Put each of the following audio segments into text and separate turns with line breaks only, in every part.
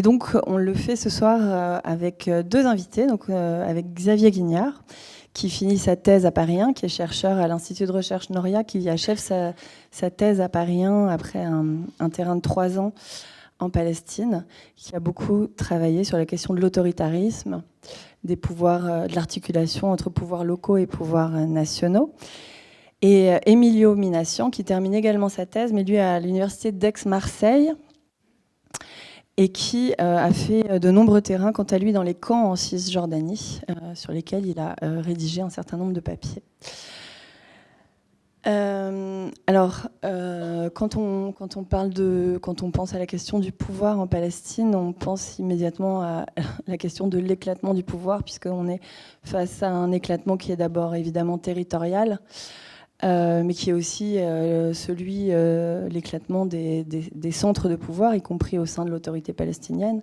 Et donc, on le fait ce soir avec deux invités, donc avec Xavier Guignard, qui finit sa thèse à Paris 1, qui est chercheur à l'Institut de recherche Noria, qui achève sa thèse à Paris 1 après un terrain de 3 ans en Palestine, qui a beaucoup travaillé sur la question de l'autoritarisme, des pouvoirs, de l'articulation entre pouvoirs locaux et pouvoirs nationaux. Et Emilio Minassian, qui termine également sa thèse, mais lui à l'université d'Aix-Marseille, et qui a fait de nombreux terrains, quant à lui, dans les camps en Cisjordanie, sur lesquels il a rédigé un certain nombre de papiers. Alors, quand on pense à la question du pouvoir en Palestine, on pense immédiatement à la question de l'éclatement du pouvoir, puisqu'on est face à un éclatement qui est d'abord évidemment territorial, mais qui est aussi l'éclatement des centres de pouvoir, y compris au sein de l'autorité palestinienne,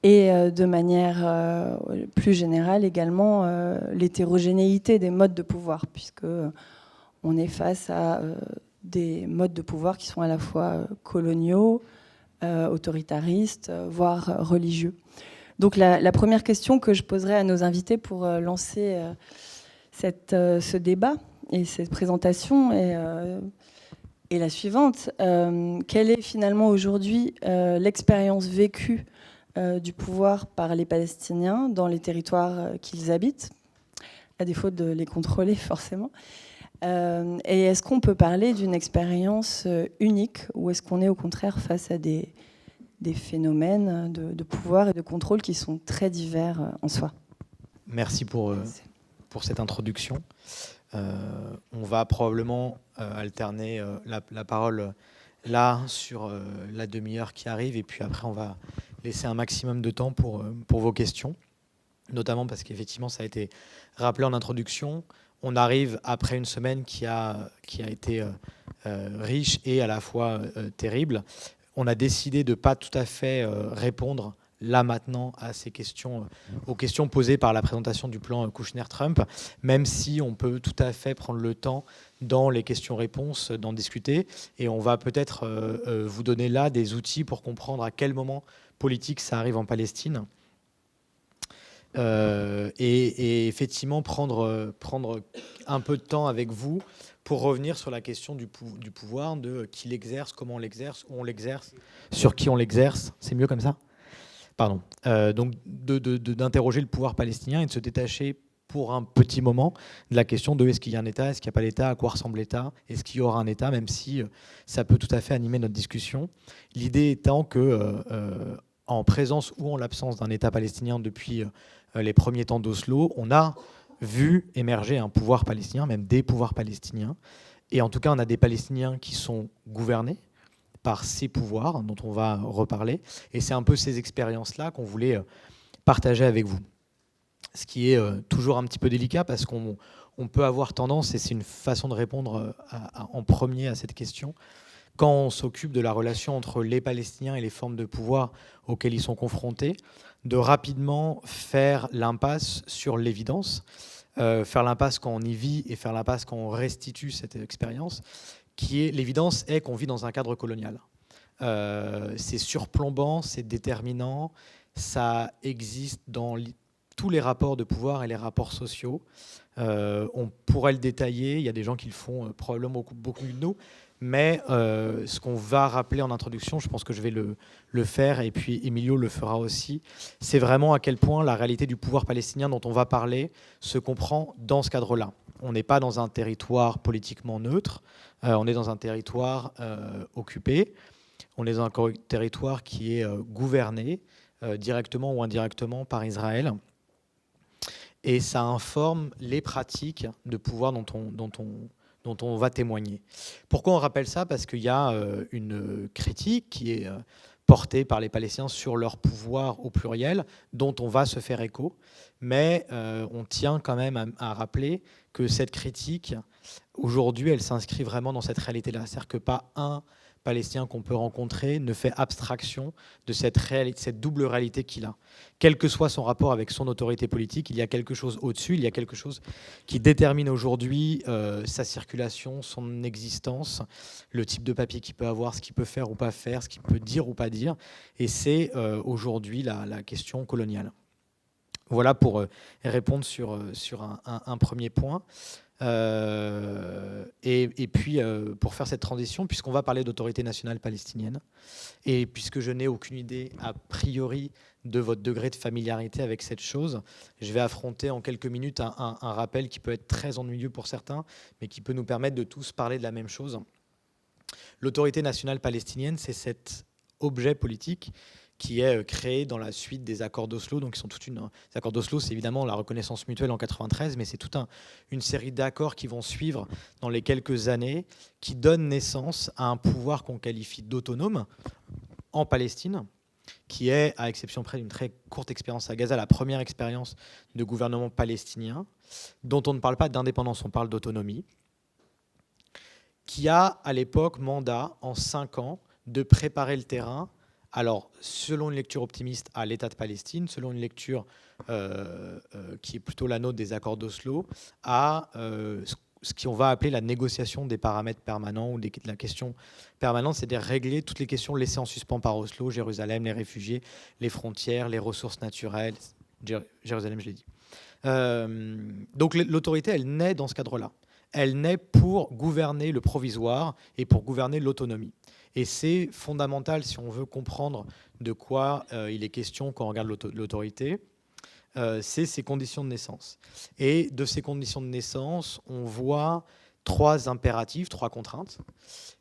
et de manière plus générale également l'hétérogénéité des modes de pouvoir, puisque on est face à des modes de pouvoir qui sont à la fois coloniaux, autoritaristes, voire religieux. Donc la première question que je poserai à nos invités pour lancer ce débat et cette présentation est la suivante. Quelle est finalement aujourd'hui l'expérience vécue du pouvoir par les Palestiniens dans les territoires qu'ils habitent, à défaut de les contrôler forcément? Et est-ce qu'on peut parler d'une expérience unique, ou est-ce qu'on est au contraire face à des phénomènes de pouvoir et de contrôle qui sont très divers en soi?
Merci pour cette introduction. On va probablement alterner la parole là sur la demi-heure qui arrive, et puis après on va laisser un maximum de temps pour vos questions, notamment parce qu'effectivement ça a été rappelé en introduction. On arrive après une semaine qui a été riche et à la fois terrible. On a décidé de ne pas tout à fait répondre là maintenant à ces questions, aux questions posées par la présentation du plan Kouchner-Trump, même si on peut tout à fait prendre le temps dans les questions-réponses d'en discuter. Et on va peut-être vous donner là des outils pour comprendre à quel moment politique ça arrive en Palestine. Et effectivement prendre un peu de temps avec vous pour revenir sur la question du pouvoir, de qui l'exerce, comment on l'exerce, où on l'exerce, sur qui on l'exerce. C'est mieux comme ça ? Pardon. Donc d'interroger le pouvoir palestinien et de se détacher pour un petit moment de la question de est-ce qu'il y a un État, est-ce qu'il n'y a pas d'État, à quoi ressemble l'État, est-ce qu'il y aura un État, même si ça peut tout à fait animer notre discussion. L'idée étant que en présence ou en l'absence d'un État palestinien depuis les premiers temps d'Oslo, on a vu émerger un pouvoir palestinien, même des pouvoirs palestiniens. Et en tout cas, on a des Palestiniens qui sont gouvernés par ces pouvoirs, dont on va reparler. Et c'est un peu ces expériences-là qu'on voulait partager avec vous. Ce qui est toujours un petit peu délicat, parce qu'on peut avoir tendance, et c'est une façon de répondre en premier à cette question, quand on s'occupe de la relation entre les Palestiniens et les formes de pouvoir auxquelles ils sont confrontés, de rapidement faire l'impasse sur l'évidence, faire l'impasse quand on y vit et faire l'impasse quand on restitue cette expérience, qui est l'évidence est qu'on vit dans un cadre colonial. C'est surplombant, c'est déterminant, ça existe dans tous les rapports de pouvoir et les rapports sociaux. On pourrait le détailler, il y a des gens qui le font probablement beaucoup mieux que nous, mais ce qu'on va rappeler en introduction, je pense que je vais le faire, et puis Emilio le fera aussi, c'est vraiment à quel point la réalité du pouvoir palestinien dont on va parler se comprend dans ce cadre-là. On n'est pas dans un territoire politiquement neutre, on est dans un territoire occupé, on est dans un territoire qui est gouverné directement ou indirectement par Israël. Et ça informe les pratiques de pouvoir dont on va témoigner. Pourquoi on rappelle ça ? Parce qu'il y a une critique qui est portée par les Palestiniens sur leur pouvoir au pluriel, dont on va se faire écho. Mais on tient quand même à rappeler que cette critique, aujourd'hui, elle s'inscrit vraiment dans cette réalité-là. C'est-à-dire que pas un palestinien qu'on peut rencontrer ne fait abstraction de cette double réalité qu'il a. Quel que soit son rapport avec son autorité politique, il y a quelque chose au-dessus, il y a quelque chose qui détermine aujourd'hui sa circulation, son existence, le type de papier qu'il peut avoir, ce qu'il peut faire ou pas faire, ce qu'il peut dire ou pas dire. Et c'est aujourd'hui la question coloniale. Voilà pour répondre sur un premier point. Et puis, pour faire cette transition, puisqu'on va parler d'autorité nationale palestinienne, et puisque je n'ai aucune idée a priori de votre degré de familiarité avec cette chose, je vais affronter en quelques minutes un rappel qui peut être très ennuyeux pour certains, mais qui peut nous permettre de tous parler de la même chose. L'autorité nationale palestinienne, c'est cet objet politique qui est créé dans la suite des accords d'Oslo. Donc, les accords d'Oslo, c'est évidemment la reconnaissance mutuelle en 93, mais c'est toute une série d'accords qui vont suivre dans les quelques années, qui donnent naissance à un pouvoir qu'on qualifie d'autonome en Palestine, qui est, à exception près d'une très courte expérience à Gaza, la première expérience de gouvernement palestinien, dont on ne parle pas d'indépendance, on parle d'autonomie, qui a, à l'époque, mandat, en 5 ans, de préparer le terrain. Alors, selon une lecture optimiste, à l'État de Palestine, selon une lecture qui est plutôt la nôtre des accords d'Oslo, à ce qu'on va appeler la négociation des paramètres permanents ou la question permanente, c'est-à-dire régler toutes les questions laissées en suspens par Oslo, Jérusalem, les réfugiés, les frontières, les ressources naturelles. Jérusalem, je l'ai dit. Donc l'autorité, elle naît dans ce cadre-là. Elle naît pour gouverner le provisoire et pour gouverner l'autonomie. Et c'est fondamental si on veut comprendre de quoi il est question quand on regarde l'autorité, c'est ses conditions de naissance. Et de ces conditions de naissance, on voit 3 impératifs, 3 contraintes,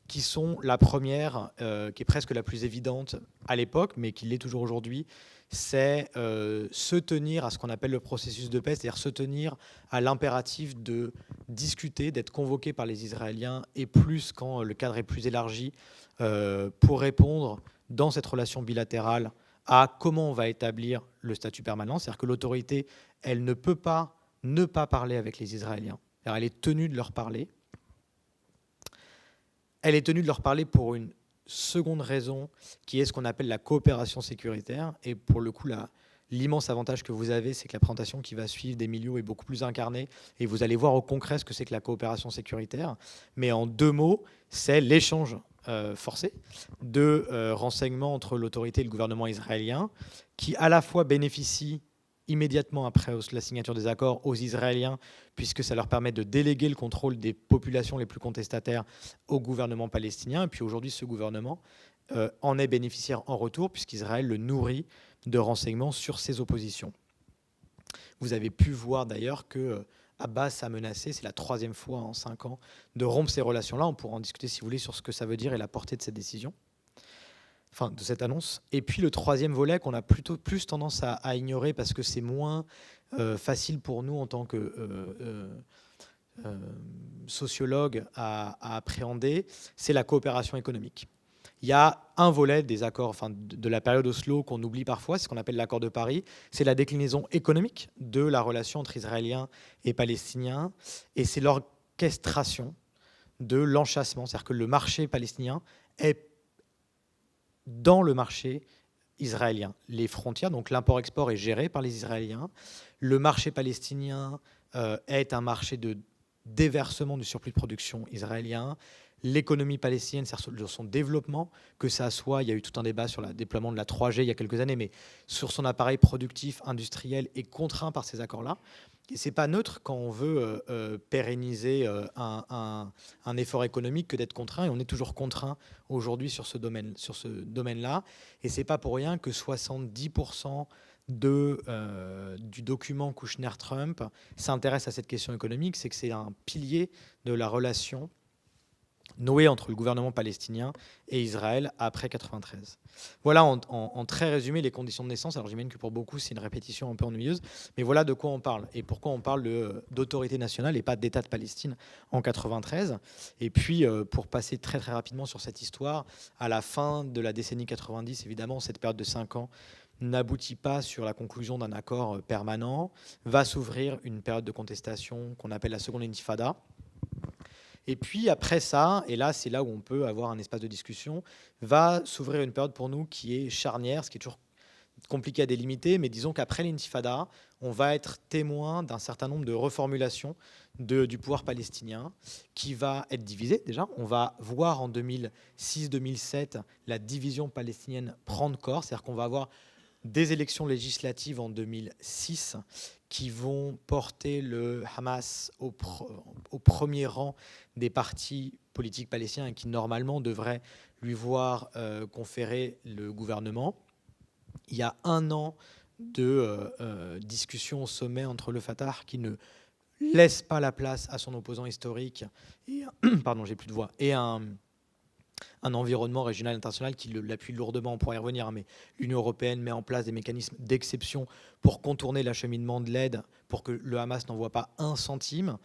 qui sont la première, qui est presque la plus évidente à l'époque, mais qui l'est toujours aujourd'hui, c'est se tenir à ce qu'on appelle le processus de paix, c'est-à-dire se tenir à l'impératif de discuter, d'être convoqué par les Israéliens, et plus quand le cadre est plus élargi, pour répondre dans cette relation bilatérale à comment on va établir le statut permanent. C'est-à-dire que l'autorité, elle ne peut pas ne pas parler avec les Israéliens. Alors, elle est tenue de leur parler. Elle est tenue de leur parler pour une seconde raison, qui est ce qu'on appelle la coopération sécuritaire. Et pour le coup, l'immense avantage que vous avez, c'est que la présentation qui va suivre d'Emilio est beaucoup plus incarnée. Et vous allez voir au concret ce que c'est que la coopération sécuritaire. Mais en 2 mots, c'est l'échange forcé de renseignements entre l'autorité et le gouvernement israélien, qui à la fois bénéficie immédiatement après la signature des accords aux Israéliens, puisque ça leur permet de déléguer le contrôle des populations les plus contestataires au gouvernement palestinien. Et puis aujourd'hui, ce gouvernement en est bénéficiaire en retour, puisqu'Israël le nourrit de renseignements sur ses oppositions. Vous avez pu voir d'ailleurs que Abbas a menacé, c'est la 3e fois en 5 ans, de rompre ces relations-là. On pourra en discuter si vous voulez sur ce que ça veut dire et la portée de cette décision, enfin de cette annonce. Et puis le 3e volet qu'on a plutôt plus tendance à ignorer parce que c'est moins facile pour nous en tant que sociologues à appréhender, c'est la coopération économique. Il y a un volet des accords de la période Oslo qu'on oublie parfois, c'est ce qu'on appelle l'accord de Paris. C'est la déclinaison économique de la relation entre Israéliens et Palestiniens. Et c'est l'orchestration de l'enchâssement. C'est-à-dire que le marché palestinien est dans le marché israélien. Les frontières, donc l'import-export est géré par les Israéliens. Le marché palestinien est un marché de déversement du surplus de production israélien. L'économie palestinienne, c'est son développement, que ça soit, il y a eu tout un débat sur le déploiement de la 3G il y a quelques années, mais sur son appareil productif, industriel, est contraint par ces accords-là. Et ce n'est pas neutre quand on veut pérenniser un effort économique que d'être contraint, et on est toujours contraint aujourd'hui sur ce domaine-là. Et ce n'est pas pour rien que 70% du document Kouchner-Trump s'intéresse à cette question économique, c'est que c'est un pilier de la relation nouée entre le gouvernement palestinien et Israël après 1993. Voilà en très résumé les conditions de naissance. Alors j'imagine que pour beaucoup c'est une répétition un peu ennuyeuse, mais voilà de quoi on parle et pourquoi on parle d'autorité nationale et pas d'État de Palestine en 1993. Et puis pour passer très très rapidement sur cette histoire, à la fin de la décennie 90, évidemment cette période de 5 ans n'aboutit pas sur la conclusion d'un accord permanent, va s'ouvrir une période de contestation qu'on appelle la seconde intifada. Et puis après ça, et là c'est là où on peut avoir un espace de discussion, va s'ouvrir une période pour nous qui est charnière, ce qui est toujours compliqué à délimiter, mais disons qu'après l'intifada, on va être témoin d'un certain nombre de reformulations du pouvoir palestinien qui va être divisé déjà. On va voir en 2006-2007 la division palestinienne prendre corps, c'est-à-dire qu'on va avoir des élections législatives en 2006 qui vont porter le Hamas au premier rang des partis politiques palestiniens et qui normalement devraient lui voir conférer le gouvernement. Il y a un an de discussion au sommet entre le Fatah qui ne laisse pas la place à son opposant historique et, pardon, j'ai plus de voix, et un environnement régional international qui l'appuie lourdement, on pourra y revenir, mais l'Union européenne met en place des mécanismes d'exception pour contourner l'acheminement de l'aide, pour que le Hamas n'envoie pas un centime.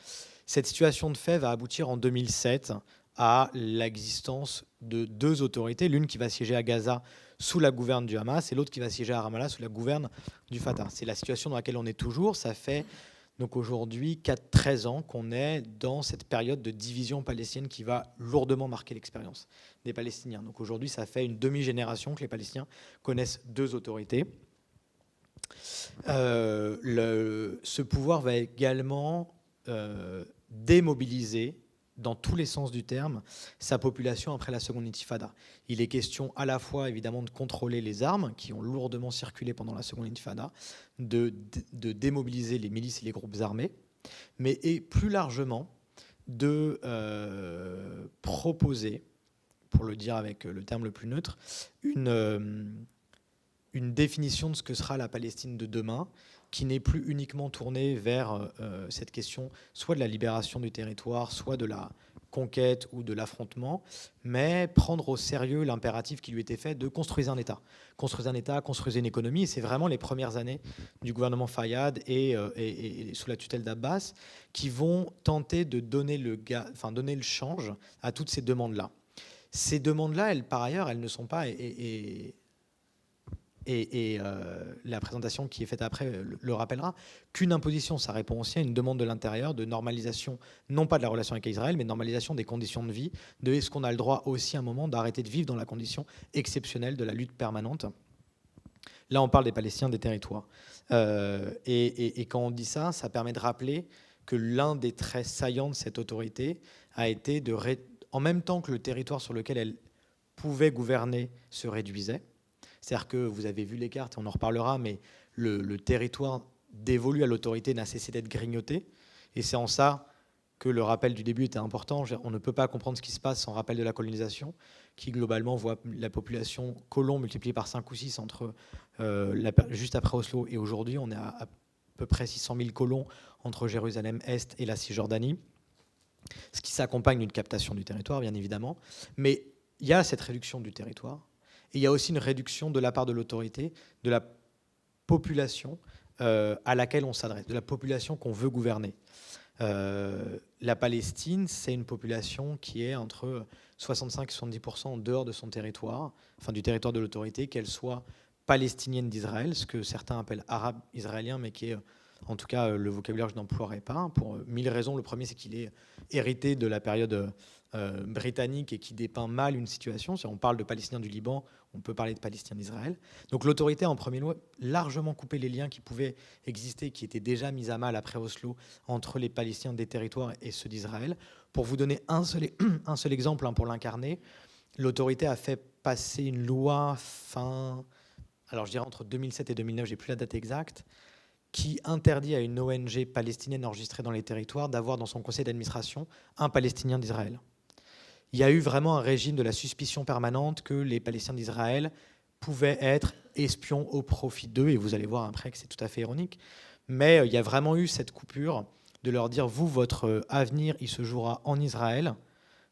Cette situation de fait va aboutir en 2007 à l'existence de deux autorités, l'une qui va siéger à Gaza sous la gouverne du Hamas et l'autre qui va siéger à Ramallah sous la gouverne du Fatah. C'est la situation dans laquelle on est toujours. Ça fait donc aujourd'hui 13 ans qu'on est dans cette période de division palestinienne qui va lourdement marquer l'expérience des Palestiniens. Donc aujourd'hui, ça fait une demi-génération que les Palestiniens connaissent deux autorités. Ce pouvoir va également démobiliser, dans tous les sens du terme, sa population après la seconde intifada. Il est question à la fois évidemment de contrôler les armes qui ont lourdement circulé pendant la seconde intifada, de démobiliser les milices et les groupes armés, mais et plus largement de proposer, pour le dire avec le terme le plus neutre, une définition de ce que sera la Palestine de demain, qui n'est plus uniquement tournée vers cette question soit de la libération du territoire, soit de la conquête ou de l'affrontement, mais prendre au sérieux l'impératif qui lui était fait de construire un État. Construire un État, construire une économie, et c'est vraiment les premières années du gouvernement Fayyad et sous la tutelle d'Abbas qui vont tenter de donner le change à toutes ces demandes-là. Ces demandes-là, par ailleurs, elles ne sont pas... la présentation qui est faite après le rappellera, qu'une imposition. Ça répond aussi à une demande de l'intérieur de normalisation, non pas de la relation avec Israël, mais de normalisation des conditions de vie, de est-ce qu'on a le droit aussi à un moment d'arrêter de vivre dans la condition exceptionnelle de la lutte permanente. Là, on parle des Palestiniens, des territoires. Et quand on dit ça, ça permet de rappeler que l'un des traits saillants de cette autorité a été en même temps que le territoire sur lequel elle pouvait gouverner se réduisait. C'est-à-dire que vous avez vu les cartes, et on en reparlera, mais le territoire dévolu à l'autorité n'a cessé d'être grignoté. Et c'est en ça que le rappel du début était important. On ne peut pas comprendre ce qui se passe sans rappel de la colonisation, qui globalement voit la population colon multipliée par 5 ou 6 juste après Oslo et aujourd'hui. On est à peu près 600 000 colons entre Jérusalem-Est et la Cisjordanie, ce qui s'accompagne d'une captation du territoire, bien évidemment. Mais il y a cette réduction du territoire. Et il y a aussi une réduction de la part de l'autorité, de la population à laquelle on s'adresse, de la population qu'on veut gouverner. La Palestine, c'est une population qui est entre 65 et 70% en dehors de son territoire, enfin du territoire de l'autorité, qu'elle soit palestinienne d'Israël, ce que certains appellent arabe israélien, mais qui est en tout cas le vocabulaire que je n'emploierai pas, pour 1000 raisons. Le premier, c'est qu'il est hérité de la période britannique et qui dépeint mal une situation. Si on parle de Palestiniens du Liban, on peut parler de Palestiniens d'Israël. Donc l'autorité a en premier lieu largement coupé les liens qui pouvaient exister, qui étaient déjà mis à mal après Oslo, entre les Palestiniens des territoires et ceux d'Israël. Pour vous donner un seul exemple pour l'incarner, l'autorité a fait passer une loi alors je dirais entre 2007 et 2009, j'ai plus la date exacte, qui interdit à une ONG palestinienne enregistrée dans les territoires d'avoir dans son conseil d'administration un Palestinien d'Israël. Il y a eu vraiment un régime de la suspicion permanente que les Palestiniens d'Israël pouvaient être espions au profit d'eux, et vous allez voir après que c'est tout à fait ironique, mais il y a vraiment eu cette coupure de leur dire, vous, votre avenir, il se jouera en Israël,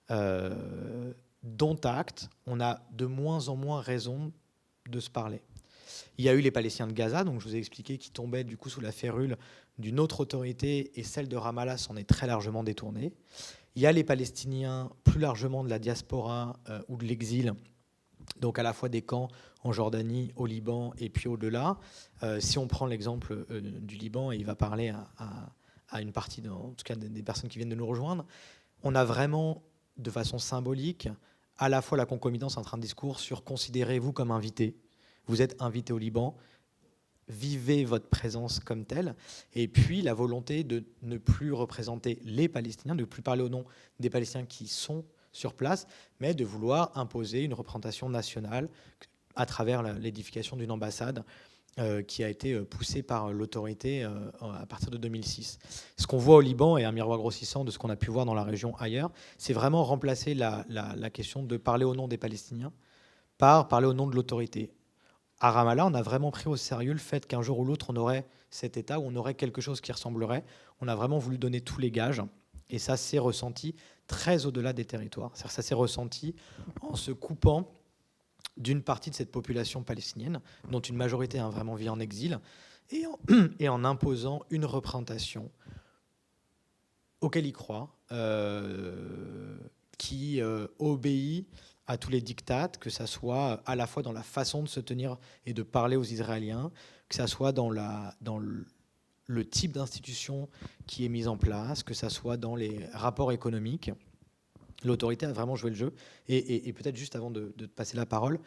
dont acte, on a de moins en moins raison de se parler. Il y a eu les Palestiniens de Gaza, donc je vous ai expliqué, qui tombaient du coup sous la férule d'une autre autorité, et celle de Ramallah s'en est très largement détournée. Il y a les Palestiniens plus largement de la diaspora ou de l'exil, donc à la fois des camps en Jordanie, au Liban et puis au-delà. Si on prend l'exemple du Liban, et il va parler à une partie, en tout cas des personnes qui viennent de nous rejoindre, on a vraiment, de façon symbolique, à la fois la concomitance entre un discours sur considérez-vous comme invité, vous êtes invité au Liban, vivez votre présence comme telle, et puis la volonté de ne plus représenter les Palestiniens, de ne plus parler au nom des Palestiniens qui sont sur place, mais de vouloir imposer une représentation nationale à travers l'édification d'une ambassade qui a été poussée par l'autorité à partir de 2006. Ce qu'on voit au Liban, et un miroir grossissant de ce qu'on a pu voir dans la région ailleurs, c'est vraiment remplacer la question de parler au nom des Palestiniens par parler au nom de l'autorité. À Ramallah, on a vraiment pris au sérieux le fait qu'un jour ou l'autre, on aurait cet État, où on aurait quelque chose qui ressemblerait. On a vraiment voulu donner tous les gages, et ça s'est ressenti très au-delà des territoires. C'est-à-dire, ça s'est ressenti en se coupant d'une partie de cette population palestinienne, dont une majorité a vraiment vit en exil, et en imposant une représentation auquel ils croient, qui obéit à tous les diktats, que ça soit à la fois dans la façon de se tenir et de parler aux Israéliens, que ça soit dans le type d'institution qui est mise en place, que ça soit dans les rapports économiques. L'autorité a vraiment joué le jeu. Et peut-être juste avant de te passer la parole,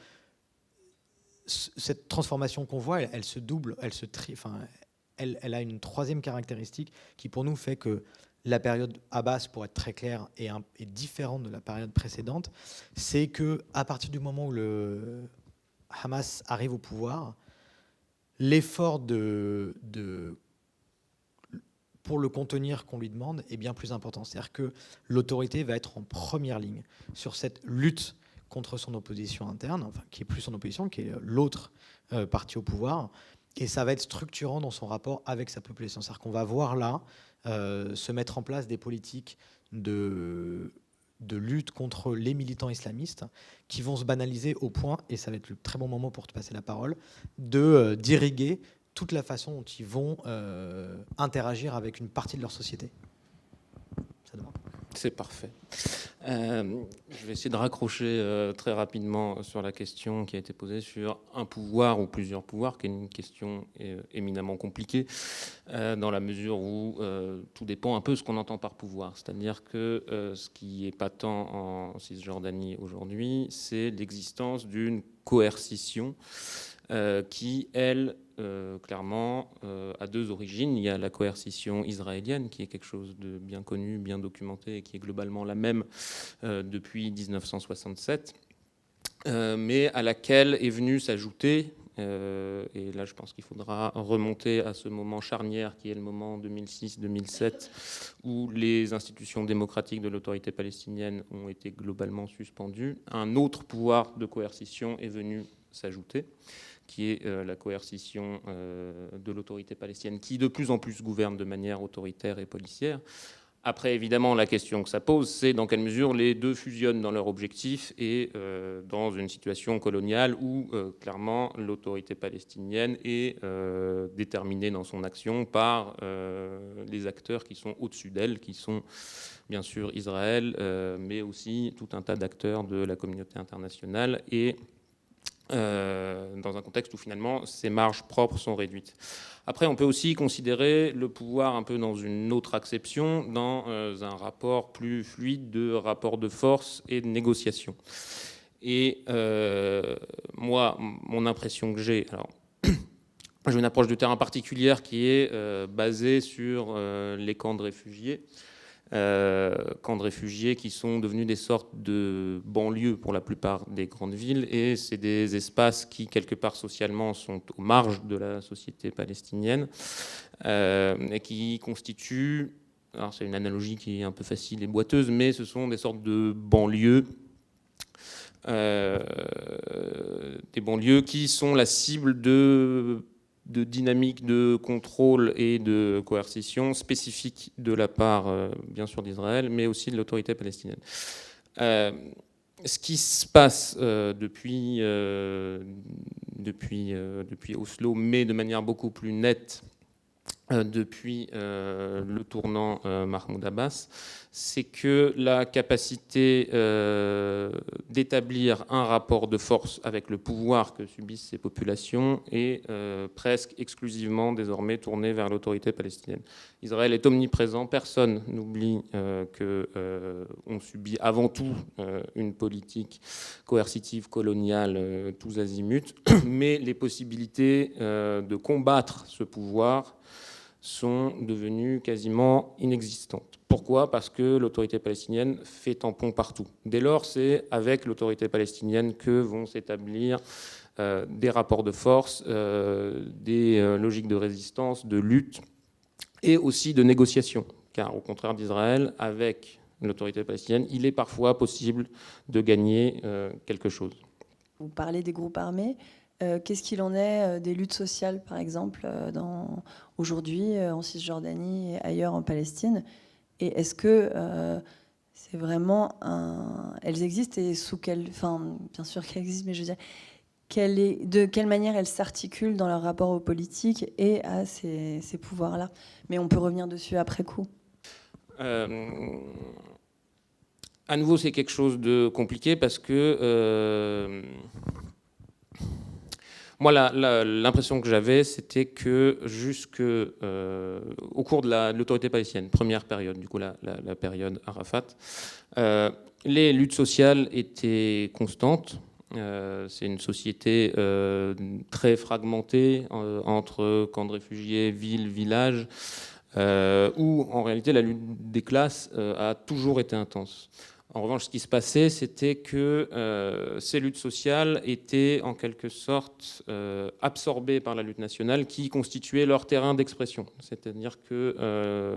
cette transformation qu'on voit, elle se double, elle a une troisième caractéristique qui pour nous fait que la période Abbas, pour être très clair, est différente de la période précédente. C'est qu'à partir du moment où le Hamas arrive au pouvoir, l'effort pour le contenir qu'on lui demande est bien plus important. C'est-à-dire que l'autorité va être en première ligne sur cette lutte contre son opposition interne, enfin, qui est plus son opposition, qui est l'autre parti au pouvoir, et ça va être structurant dans son rapport avec sa population. C'est-à-dire qu'on va voir là se mettre en place des politiques de lutte contre les militants islamistes qui vont se banaliser au point, et ça va être le très bon moment pour te passer la parole, d'irriguer toute la façon dont ils vont interagir avec une partie de leur société. Ça te va ?
C'est parfait. Je vais essayer de raccrocher très rapidement sur la question qui a été posée sur un pouvoir ou plusieurs pouvoirs, qui est une question éminemment compliquée, dans la mesure où tout dépend un peu de ce qu'on entend par pouvoir. C'est-à-dire que ce qui est patent en Cisjordanie aujourd'hui, c'est l'existence d'une coercition qui, elle, clairement, a deux origines. Il y a la coercition israélienne, qui est quelque chose de bien connu, bien documenté, et qui est globalement la même depuis 1967, mais à laquelle est venu s'ajouter, et là je pense qu'il faudra remonter à ce moment charnière qui est le moment 2006-2007, où les institutions démocratiques de l'autorité palestinienne ont été globalement suspendues. Un autre pouvoir de coercition est venu s'ajouter, qui est la coercition de l'autorité palestinienne, qui de plus en plus gouverne de manière autoritaire et policière. Après, évidemment, la question que ça pose, c'est dans quelle mesure les deux fusionnent dans leur objectif et dans une situation coloniale où, clairement, l'autorité palestinienne est déterminée dans son action par les acteurs qui sont au-dessus d'elle, qui sont bien sûr Israël, mais aussi tout un tas d'acteurs de la communauté internationale, et dans un contexte où finalement ces marges propres sont réduites. Après, on peut aussi considérer le pouvoir un peu dans une autre acception, dans un rapport plus fluide de rapport de force et de négociation. Et moi, mon impression que j'ai, alors j'ai une approche de terrain particulière qui est basée sur les camps de réfugiés. Camps de réfugiés qui sont devenus des sortes de banlieues pour la plupart des grandes villes, et c'est des espaces qui, quelque part socialement, sont aux marges de la société palestinienne, et qui constituent, alors c'est une analogie qui est un peu facile et boiteuse, mais ce sont des sortes de banlieues, des banlieues qui sont la cible de dynamique de contrôle et de coercition spécifique de la part, bien sûr, d'Israël, mais aussi de l'autorité palestinienne. Ce qui se passe depuis Oslo, mais de manière beaucoup plus nette depuis le tournant Mahmoud Abbas, c'est que la capacité d'établir un rapport de force avec le pouvoir que subissent ces populations est presque exclusivement désormais tournée vers l'autorité palestinienne. Israël est omniprésent, personne n'oublie qu'on subit avant tout une politique coercitive coloniale tous azimuts, mais les possibilités de combattre ce pouvoir sont devenues quasiment inexistantes. Pourquoi ? Parce que l'autorité palestinienne fait tampon partout. Dès lors, c'est avec l'autorité palestinienne que vont s'établir des rapports de force, des logiques de résistance, de lutte et aussi de négociation. Car au contraire d'Israël, avec l'autorité palestinienne, il est parfois possible de gagner quelque chose.
Vous parlez des groupes armés. Qu'est-ce qu'il en est des luttes sociales, par exemple, aujourd'hui en Cisjordanie et ailleurs en Palestine? Et est-ce que c'est vraiment elles existent et sous quelle... Enfin, bien sûr qu'elles existent, mais je veux dire, de quelle manière elles s'articulent dans leur rapport aux politiques et à ces pouvoirs-là? Mais on peut revenir dessus après coup.
À nouveau, c'est quelque chose de compliqué parce que... Moi, l'impression que j'avais, c'était que au cours de l'autorité palestinienne, première période, du coup la période Arafat, les luttes sociales étaient constantes. C'est une société très fragmentée entre camps de réfugiés, villes, villages, où en réalité la lutte des classes a toujours été intense. En revanche, ce qui se passait, c'était que ces luttes sociales étaient en quelque sorte absorbées par la lutte nationale qui constituait leur terrain d'expression. C'est-à-dire que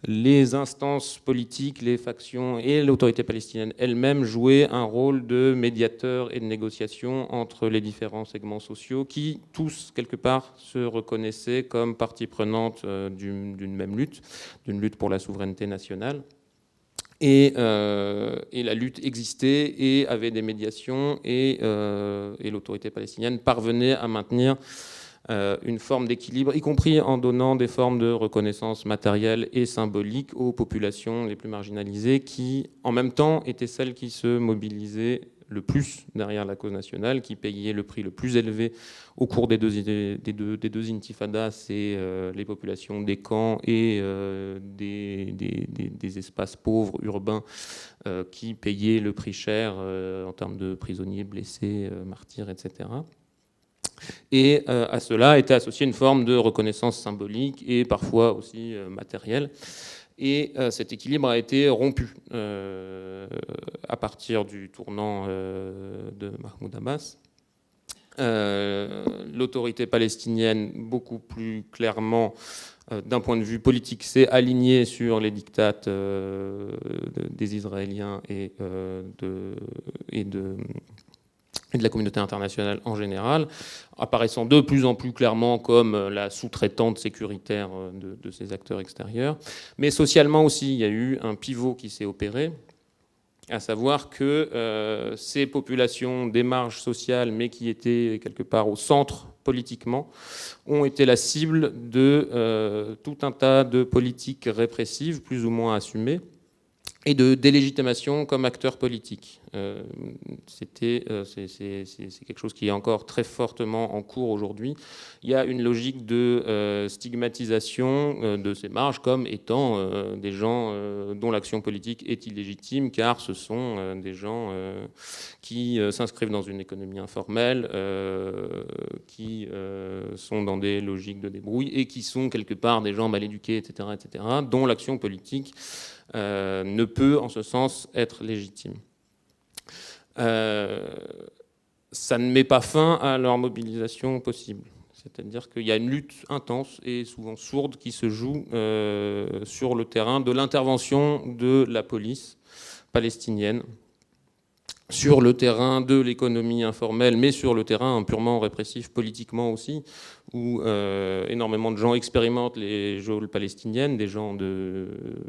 les instances politiques, les factions et l'autorité palestinienne elle-même jouaient un rôle de médiateur et de négociation entre les différents segments sociaux qui, tous, quelque part, se reconnaissaient comme partie prenante d'une même lutte, d'une lutte pour la souveraineté nationale. Et la lutte existait et avait des médiations et l'autorité palestinienne parvenait à maintenir une forme d'équilibre, y compris en donnant des formes de reconnaissance matérielle et symbolique aux populations les plus marginalisées qui, en même temps, étaient celles qui se mobilisaient le plus derrière la cause nationale, qui payaient le prix le plus élevé au cours des deux intifadas, c'est les populations des camps et des espaces pauvres urbains qui payaient le prix cher en termes de prisonniers, blessés, martyrs, etc. Et à cela était associée une forme de reconnaissance symbolique et parfois aussi matérielle. Et cet équilibre a été rompu à partir du tournant de Mahmoud Abbas. L'autorité palestinienne, beaucoup plus clairement, d'un point de vue politique, s'est alignée sur les diktats des Israéliens et de la communauté internationale en général, apparaissant de plus en plus clairement comme la sous-traitante sécuritaire de ces acteurs extérieurs. Mais socialement aussi, il y a eu un pivot qui s'est opéré, à savoir que ces populations des marges sociales, mais qui étaient quelque part au centre politiquement, ont été la cible de tout un tas de politiques répressives, plus ou moins assumées, et de délégitimation comme acteur politique. C'est quelque chose qui est encore très fortement en cours aujourd'hui. Il y a une logique de stigmatisation de ces marges comme étant des gens dont l'action politique est illégitime, car ce sont des gens qui s'inscrivent dans une économie informelle, qui sont dans des logiques de débrouille et qui sont quelque part des gens mal éduqués, etc., dont l'action politique ne peut, en ce sens, être légitime. Ça ne met pas fin à leur mobilisation possible. C'est-à-dire qu'il y a une lutte intense et souvent sourde qui se joue sur le terrain de l'intervention de la police palestinienne, sur le terrain de l'économie informelle, mais sur le terrain purement répressif politiquement aussi, où énormément de gens expérimentent les geôles palestiniennes, des gens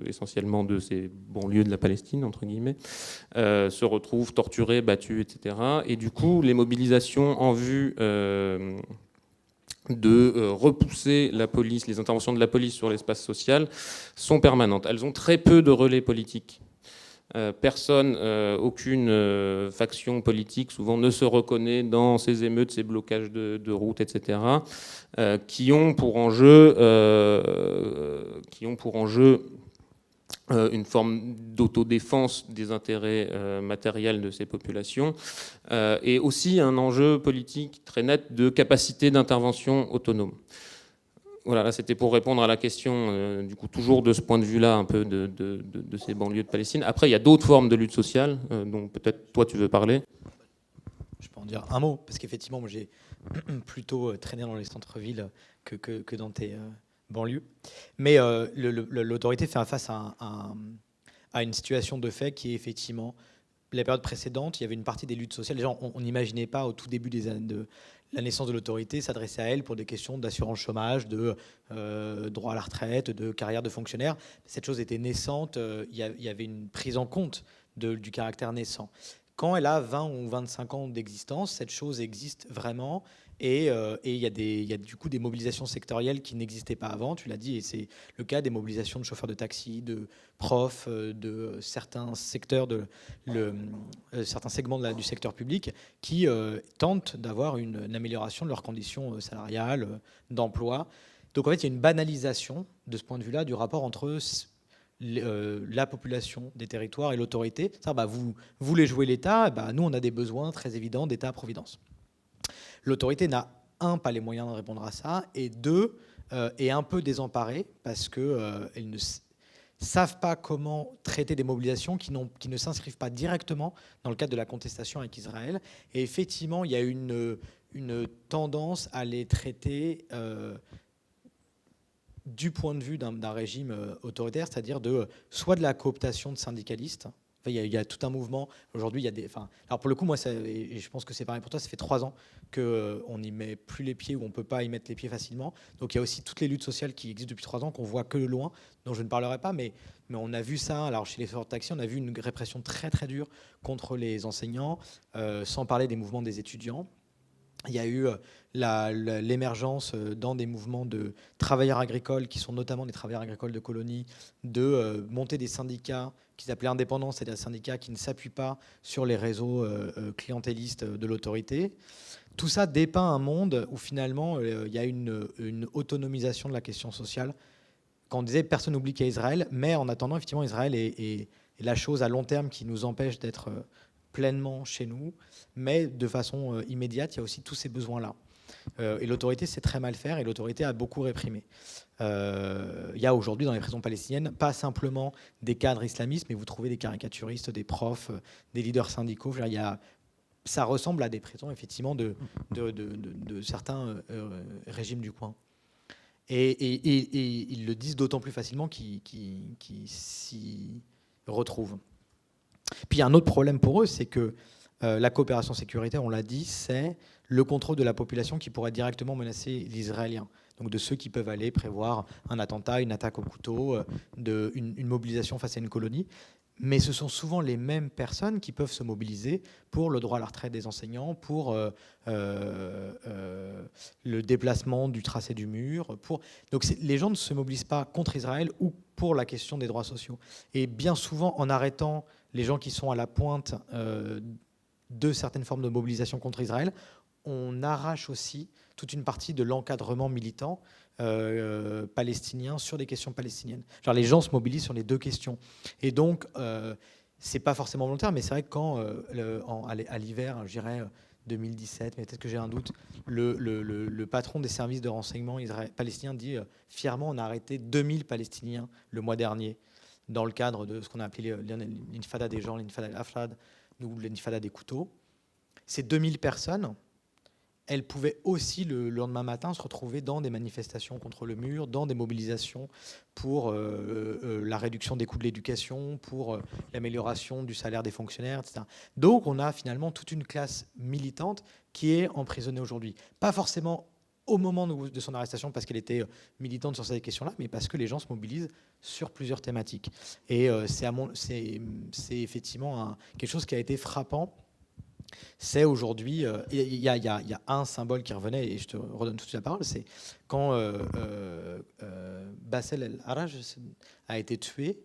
essentiellement de ces banlieues de la Palestine, entre guillemets, se retrouvent torturés, battus, etc. Et du coup, les mobilisations en vue de repousser la police, les interventions de la police sur l'espace social sont permanentes. Elles ont très peu de relais politiques. Personne, aucune faction politique souvent ne se reconnaît dans ces émeutes, ces blocages de routes, etc., qui ont pour enjeu une forme d'autodéfense des intérêts matériels de ces populations, et aussi un enjeu politique très net de capacité d'intervention autonome. Voilà, là c'était pour répondre à la question, du coup, toujours de ce point de vue-là, un peu de ces banlieues de Palestine. Après, il y a d'autres formes de lutte sociale, dont peut-être toi tu veux parler.
Je peux en dire un mot, parce qu'effectivement, moi j'ai plutôt traîné dans les centres-villes que dans tes banlieues. Mais l'autorité fait face à une situation de fait qui est effectivement, la période précédente, il y avait une partie des luttes sociales. Les gens, on n'imaginait pas au tout début des années de la naissance de l'autorité s'adresser à elle pour des questions d'assurance chômage, de droit à la retraite, de carrière de fonctionnaire. Cette chose était naissante, il y avait une prise en compte du caractère naissant. Quand elle a 20 ou 25 ans d'existence, cette chose existe vraiment. Et il y a du coup des mobilisations sectorielles qui n'existaient pas avant, tu l'as dit, et c'est le cas des mobilisations de chauffeurs de taxi, de profs, de certains secteurs, certains segments du secteur public qui tentent d'avoir une amélioration de leurs conditions salariales, d'emploi. Donc en fait, il y a une banalisation de ce point de vue-là du rapport entre la population des territoires et l'autorité. Vous voulez jouer l'État, nous on a des besoins très évidents d'État-providence. L'autorité n'a, un, pas les moyens de répondre à ça, et deux, est un peu désemparée parce qu'elles ne savent pas comment traiter des mobilisations qui ne s'inscrivent pas directement dans le cadre de la contestation avec Israël. Et effectivement, il y a une tendance à les traiter du point de vue d'un régime autoritaire, c'est-à-dire soit de la cooptation de syndicalistes. Il y a tout un mouvement. Aujourd'hui, il y a des. Alors pour le coup, moi, et je pense que c'est pareil pour toi, ça fait 3 ans qu'on n'y met plus les pieds ou on ne peut pas y mettre les pieds facilement. Donc il y a aussi toutes les luttes sociales qui existent depuis 3 ans, qu'on voit que de loin, dont je ne parlerai pas, mais on a vu ça. Alors chez les chauffeurs de taxi, on a vu une répression très très dure contre les enseignants, sans parler des mouvements des étudiants. Il y a eu l'émergence dans des mouvements de travailleurs agricoles, qui sont notamment des travailleurs agricoles de colonies, de monter des syndicats qu'ils appelaient indépendants, c'est-à-dire des syndicats qui ne s'appuient pas sur les réseaux clientélistes de l'autorité. Tout ça dépeint un monde où finalement il y a une autonomisation de la question sociale. Quand on disait personne n'oublie qu'il y a Israël, mais en attendant, effectivement, Israël est la chose à long terme qui nous empêche d'être pleinement chez nous, mais de façon immédiate, il y a aussi tous ces besoins-là. Et l'autorité sait très mal faire, et l'autorité a beaucoup réprimé. Il y a aujourd'hui dans les prisons palestiniennes pas simplement des cadres islamistes, mais vous trouvez des caricaturistes, des profs, des leaders syndicaux. Ça ressemble à des prisons effectivement de certains régimes du coin. Et ils le disent d'autant plus facilement qu'ils s'y retrouvent. Puis il y a un autre problème pour eux, c'est que la coopération sécuritaire, on l'a dit, c'est le contrôle de la population qui pourrait directement menacer l'Israélien. Donc de ceux qui peuvent aller prévoir un attentat, une attaque au couteau, une mobilisation face à une colonie. Mais ce sont souvent les mêmes personnes qui peuvent se mobiliser pour le droit à la retraite des enseignants, pour le déplacement du tracé du mur. Donc les gens ne se mobilisent pas contre Israël ou pour la question des droits sociaux. Et bien souvent, en arrêtant les gens qui sont à la pointe de certaines formes de mobilisation contre Israël, on arrache aussi toute une partie de l'encadrement militant palestinien sur des questions palestiniennes. Genre les gens se mobilisent sur les deux questions. Et donc, c'est pas forcément volontaire, mais c'est vrai que quand, à l'hiver, je dirais 2017, mais peut-être que j'ai un doute, le patron des services de renseignement palestinien dit fièrement, on a arrêté 2000 Palestiniens le mois dernier dans le cadre de ce qu'on a appelé l'intifada des gens, l'intifada al-Afrad, ou l'intifada des couteaux. Ces 2000 personnes, elles pouvaient aussi le lendemain matin se retrouver dans des manifestations contre le mur, dans des mobilisations pour la réduction des coûts de l'éducation, pour l'amélioration du salaire des fonctionnaires, etc. Donc on a finalement toute une classe militante qui est emprisonnée aujourd'hui. Pas forcément au moment de son arrestation parce qu'elle était militante sur ces questions-là, mais parce que les gens se mobilisent sur plusieurs thématiques. Et c'est effectivement quelque chose qui a été frappant c'est aujourd'hui, il y a un symbole qui revenait, et je te redonne tout de suite la parole, c'est quand Bassel El-Araj a été tué.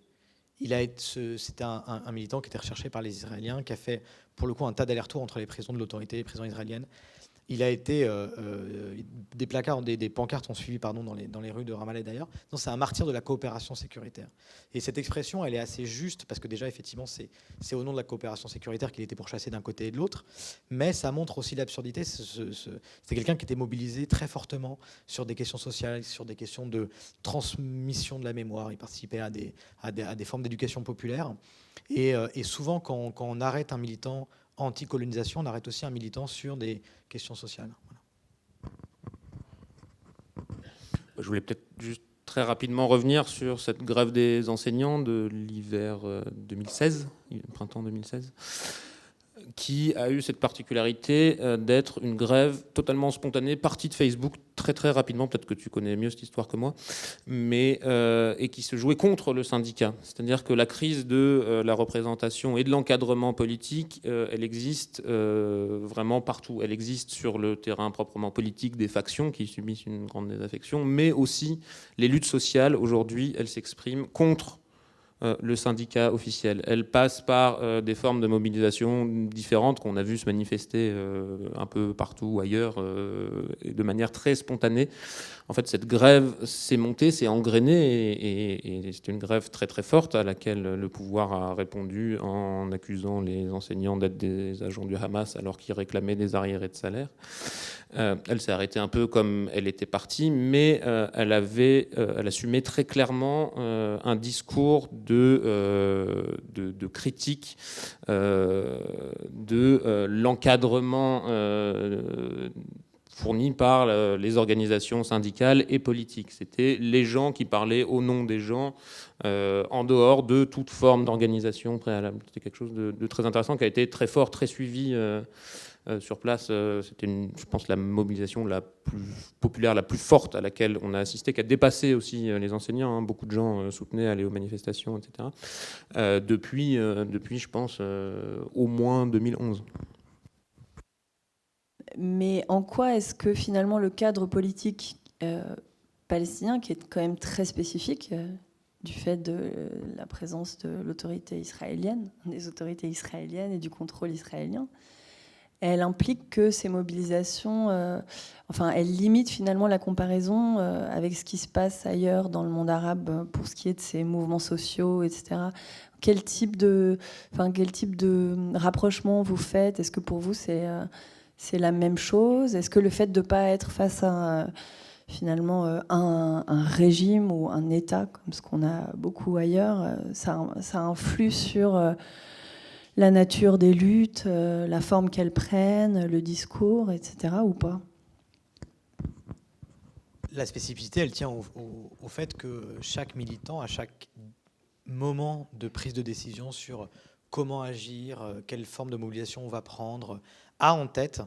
C'était un militant qui était recherché par les Israéliens, qui a fait pour le coup un tas d'allers-retours entre les prisons de l'autorité et les prisons israéliennes. Il a été des placards, des pancartes ont suivi dans les rues de Ramallah d'ailleurs. Non, c'est un martyr de la coopération sécuritaire. Et cette expression, elle est assez juste parce que déjà effectivement c'est au nom de la coopération sécuritaire qu'il était pourchassé d'un côté et de l'autre. Mais ça montre aussi l'absurdité. C'est quelqu'un qui était mobilisé très fortement sur des questions sociales, sur des questions de transmission de la mémoire. Il participait à des formes d'éducation populaire. Et souvent quand on arrête un militant anti-colonisation, on arrête aussi un militant sur des questions sociales. Voilà.
Je voulais peut-être juste très rapidement revenir sur cette grève des enseignants de l'hiver 2016, printemps 2016, qui a eu cette particularité d'être une grève totalement spontanée, partie de Facebook très très rapidement, peut-être que tu connais mieux cette histoire que moi, mais et qui se jouait contre le syndicat. C'est-à-dire que la crise de la représentation et de l'encadrement politique, elle existe vraiment partout. Elle existe sur le terrain proprement politique des factions qui subissent une grande désaffection, mais aussi les luttes sociales, aujourd'hui, elles s'expriment contre le syndicat officiel. Elle passe par des formes de mobilisation différentes qu'on a vu se manifester un peu partout ailleurs et de manière très spontanée. En fait, cette grève s'est montée, s'est engrainée et c'est une grève très très forte à laquelle le pouvoir a répondu en accusant les enseignants d'être des agents du Hamas alors qu'ils réclamaient des arriérés de salaire. Elle s'est arrêtée un peu comme elle était partie, mais elle assumait très clairement un discours de critique de l'encadrement fourni par les organisations syndicales et politiques. C'était les gens qui parlaient au nom des gens, en dehors de toute forme d'organisation préalable. C'était quelque chose de très intéressant qui a été très fort, très suivi sur place. C'était, je pense, la mobilisation la plus populaire, la plus forte à laquelle on a assisté, qui a dépassé aussi les enseignants. Hein. Beaucoup de gens soutenaient aller aux manifestations, etc. Depuis, je pense, au moins 2011.
Mais en quoi est-ce que finalement le cadre politique palestinien, qui est quand même très spécifique du fait de la présence de l'autorité israélienne, des autorités israéliennes et du contrôle israélien, elle implique que ces mobilisations, elle limite finalement la comparaison avec ce qui se passe ailleurs dans le monde arabe pour ce qui est de ces mouvements sociaux, etc. Quel type de rapprochement vous faites? Est-ce que pour vous c'est la même chose? Est-ce que le fait de ne pas être face à finalement un régime ou un État, comme ce qu'on a beaucoup ailleurs, ça influe sur la nature des luttes, la forme qu'elles prennent, le discours, etc. ou pas?
La spécificité, elle tient au fait que chaque militant, à chaque moment de prise de décision sur comment agir, quelle forme de mobilisation on va prendre, a en tête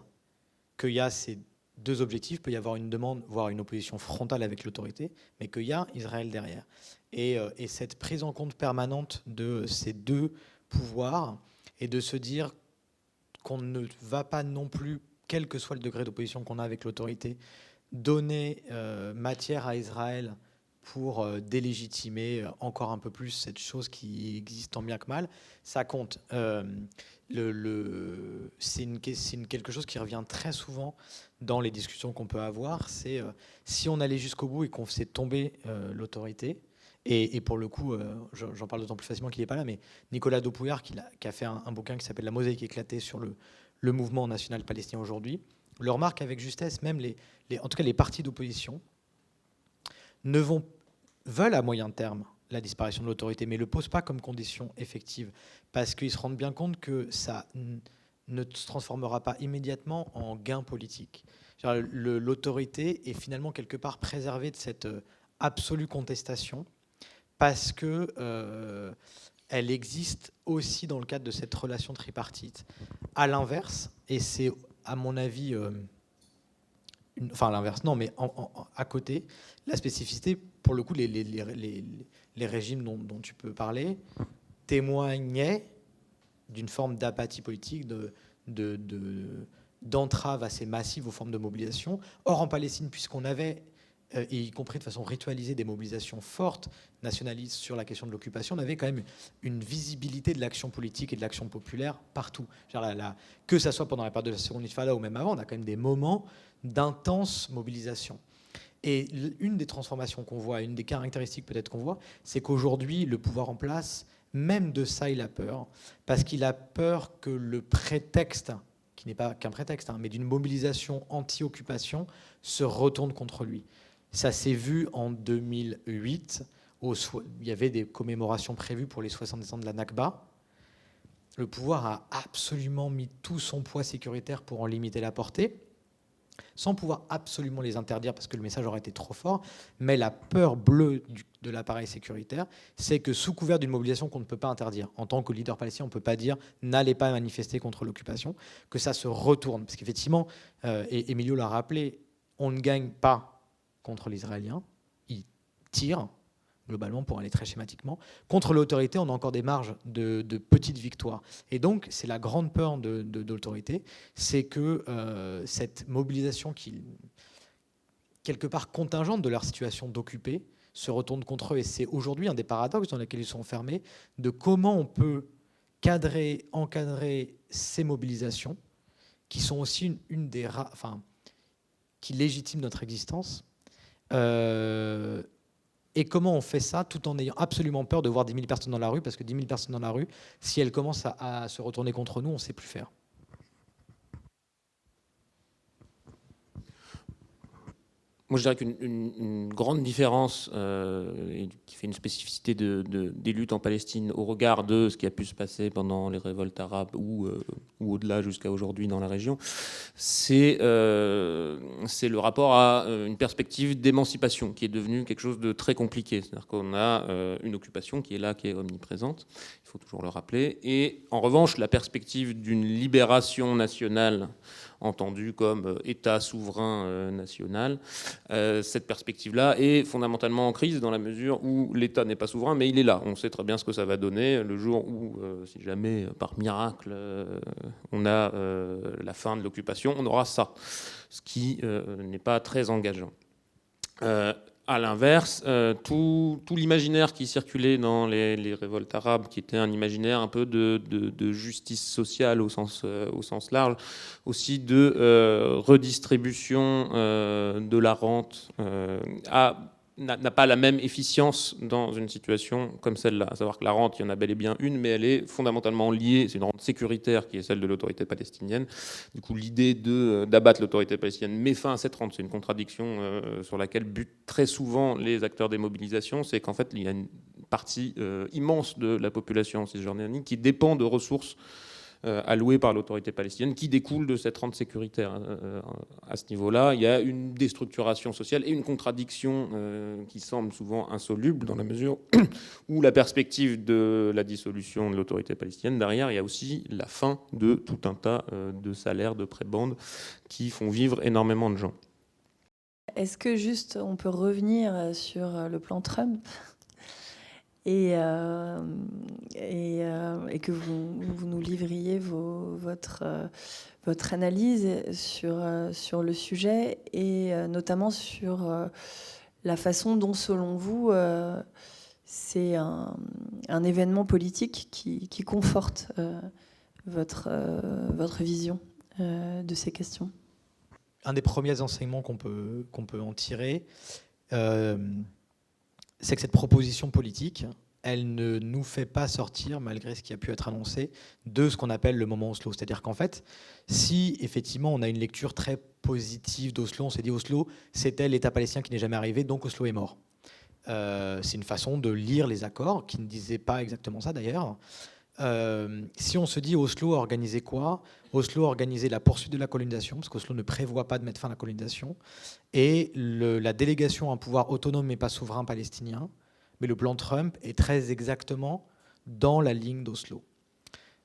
qu'il y a ces deux objectifs. Il peut y avoir une demande, voire une opposition frontale avec l'autorité, mais qu'il y a Israël derrière. Et cette prise en compte permanente de ces deux pouvoirs et de se dire qu'on ne va pas non plus, quel que soit le degré d'opposition qu'on a avec l'autorité, donner matière à Israël pour délégitimer encore un peu plus cette chose qui existe tant bien que mal, ça compte. C'est quelque chose qui revient très souvent dans les discussions qu'on peut avoir, c'est si on allait jusqu'au bout et qu'on faisait tomber l'autorité, et pour le coup, j'en parle d'autant plus facilement qu'il n'est pas là, mais Nicolas Dopouillard, qui a fait un bouquin qui s'appelle « La mosaïque éclatée » sur le mouvement national palestinien aujourd'hui, le remarque avec justesse, même en tout cas les partis d'opposition veulent à moyen terme la disparition de l'autorité, mais ne le posent pas comme condition effective, parce qu'ils se rendent bien compte que ça ne se transformera pas immédiatement en gain politique. L'autorité est finalement quelque part préservée de cette absolue contestation, parce que elle existe aussi dans le cadre de cette relation tripartite. À l'inverse, et c'est à mon avis, à l'inverse, non, mais à côté, la spécificité, pour le coup, les régimes dont tu peux parler témoignaient d'une forme d'apathie politique, d'entraves assez massives aux formes de mobilisation. Or, en Palestine, puisqu'on avait, et y compris de façon ritualisée, des mobilisations fortes, nationalistes sur la question de l'occupation, on avait quand même une visibilité de l'action politique et de l'action populaire partout. Que ça soit pendant la période de la Seconde Intifada ou même avant, on a quand même des moments d'intense mobilisation. Et une des transformations qu'on voit, une des caractéristiques peut-être qu'on voit, c'est qu'aujourd'hui, le pouvoir en place, même de ça, il a peur, parce qu'il a peur que le prétexte, qui n'est pas qu'un prétexte, mais d'une mobilisation anti-occupation, se retourne contre lui. Ça s'est vu en 2008, où il y avait des commémorations prévues pour les 70 ans de la Nakba. Le pouvoir a absolument mis tout son poids sécuritaire pour en limiter la portée, sans pouvoir absolument les interdire parce que le message aurait été trop fort, mais la peur bleue de l'appareil sécuritaire, c'est que sous couvert d'une mobilisation qu'on ne peut pas interdire, en tant que leader palestinien, on ne peut pas dire « n'allez pas manifester contre l'occupation », que ça se retourne. Parce qu'effectivement, et Emilio l'a rappelé, on ne gagne pas contre les Israéliens, ils tirent, globalement, pour aller très schématiquement. Contre l'autorité, on a encore des marges de petites victoires. Et donc, c'est la grande peur de l'autorité, c'est que cette mobilisation qui, quelque part contingente de leur situation d'occupés, se retourne contre eux. Et c'est aujourd'hui un des paradoxes dans lesquels ils sont enfermés, de comment on peut encadrer ces mobilisations, qui sont aussi une des qui légitiment notre existence, et comment on fait ça tout en ayant absolument peur de voir 10 000 personnes dans la rue, parce que 10 000 personnes dans la rue, si elles commencent à se retourner contre nous, on ne sait plus faire.
Moi, je dirais qu'une grande différence qui fait une spécificité des luttes en Palestine au regard de ce qui a pu se passer pendant les révoltes arabes ou au-delà jusqu'à aujourd'hui dans la région, c'est le rapport à une perspective d'émancipation qui est devenue quelque chose de très compliqué. C'est-à-dire qu'on a une occupation qui est là, qui est omniprésente, il faut toujours le rappeler, et en revanche, la perspective d'une libération nationale entendu comme État souverain national. Cette perspective-là est fondamentalement en crise dans la mesure où l'État n'est pas souverain, mais il est là. On sait très bien ce que ça va donner le jour où, si jamais, par miracle, on a la fin de l'occupation, on aura ça, ce qui n'est pas très engageant. À l'inverse, tout l'imaginaire qui circulait dans les révoltes arabes, qui était un imaginaire un peu de justice sociale au sens large, aussi de redistribution de la rente, n'a pas la même efficience dans une situation comme celle-là. À savoir que la rente, il y en a bel et bien une, mais elle est fondamentalement liée, c'est une rente sécuritaire qui est celle de l'autorité palestinienne. Du coup, l'idée d'abattre l'autorité palestinienne met fin à cette rente. C'est une contradiction sur laquelle butent très souvent les acteurs des mobilisations. C'est qu'en fait, il y a une partie immense de la population cisjordanienne qui dépend de ressources allouées par l'autorité palestinienne, qui découle de cette rente sécuritaire. À ce niveau-là, il y a une déstructuration sociale et une contradiction qui semble souvent insoluble, dans la mesure où la perspective de la dissolution de l'autorité palestinienne, derrière, il y a aussi la fin de tout un tas de salaires, de prébendes qui font vivre énormément de gens.
Est-ce que juste on peut revenir sur le plan Trump et que vous nous livriez votre analyse sur le sujet et notamment sur la façon dont, selon vous, c'est un événement politique qui conforte votre vision de ces questions.
Un des premiers enseignements qu'on peut en tirer, c'est que cette proposition politique, elle ne nous fait pas sortir, malgré ce qui a pu être annoncé, de ce qu'on appelle le moment Oslo. C'est-à-dire qu'en fait, si effectivement on a une lecture très positive d'Oslo, on s'est dit Oslo, c'était l'État palestinien qui n'est jamais arrivé, donc Oslo est mort. C'est une façon de lire les accords, qui ne disaient pas exactement ça d'ailleurs. Si on se dit Oslo a organisé quoi ? Oslo a organisé la poursuite de la colonisation, parce qu'Oslo ne prévoit pas de mettre fin à la colonisation, et la délégation à un pouvoir autonome mais pas souverain palestinien. Mais le plan Trump est très exactement dans la ligne d'Oslo.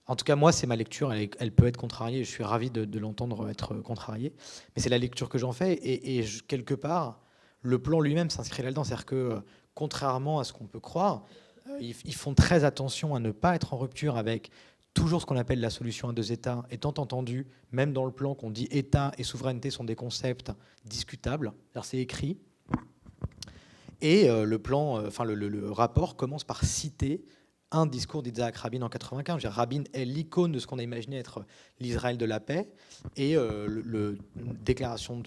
En tout cas, moi, c'est ma lecture. Elle peut être contrariée. Je suis ravi de l'entendre être contrariée. Mais c'est la lecture que j'en fais. Et quelque part, le plan lui-même s'inscrit là-dedans. C'est-à-dire que, contrairement à ce qu'on peut croire, ils font très attention à ne pas être en rupture avec toujours ce qu'on appelle la solution à deux États, étant entendu, même dans le plan qu'on dit État et souveraineté sont des concepts discutables, c'est écrit. Et le rapport commence par citer un discours d'Yitzhak Rabin en 95. Rabin est l'icône de ce qu'on a imaginé être l'Israël de la paix. Et la déclaration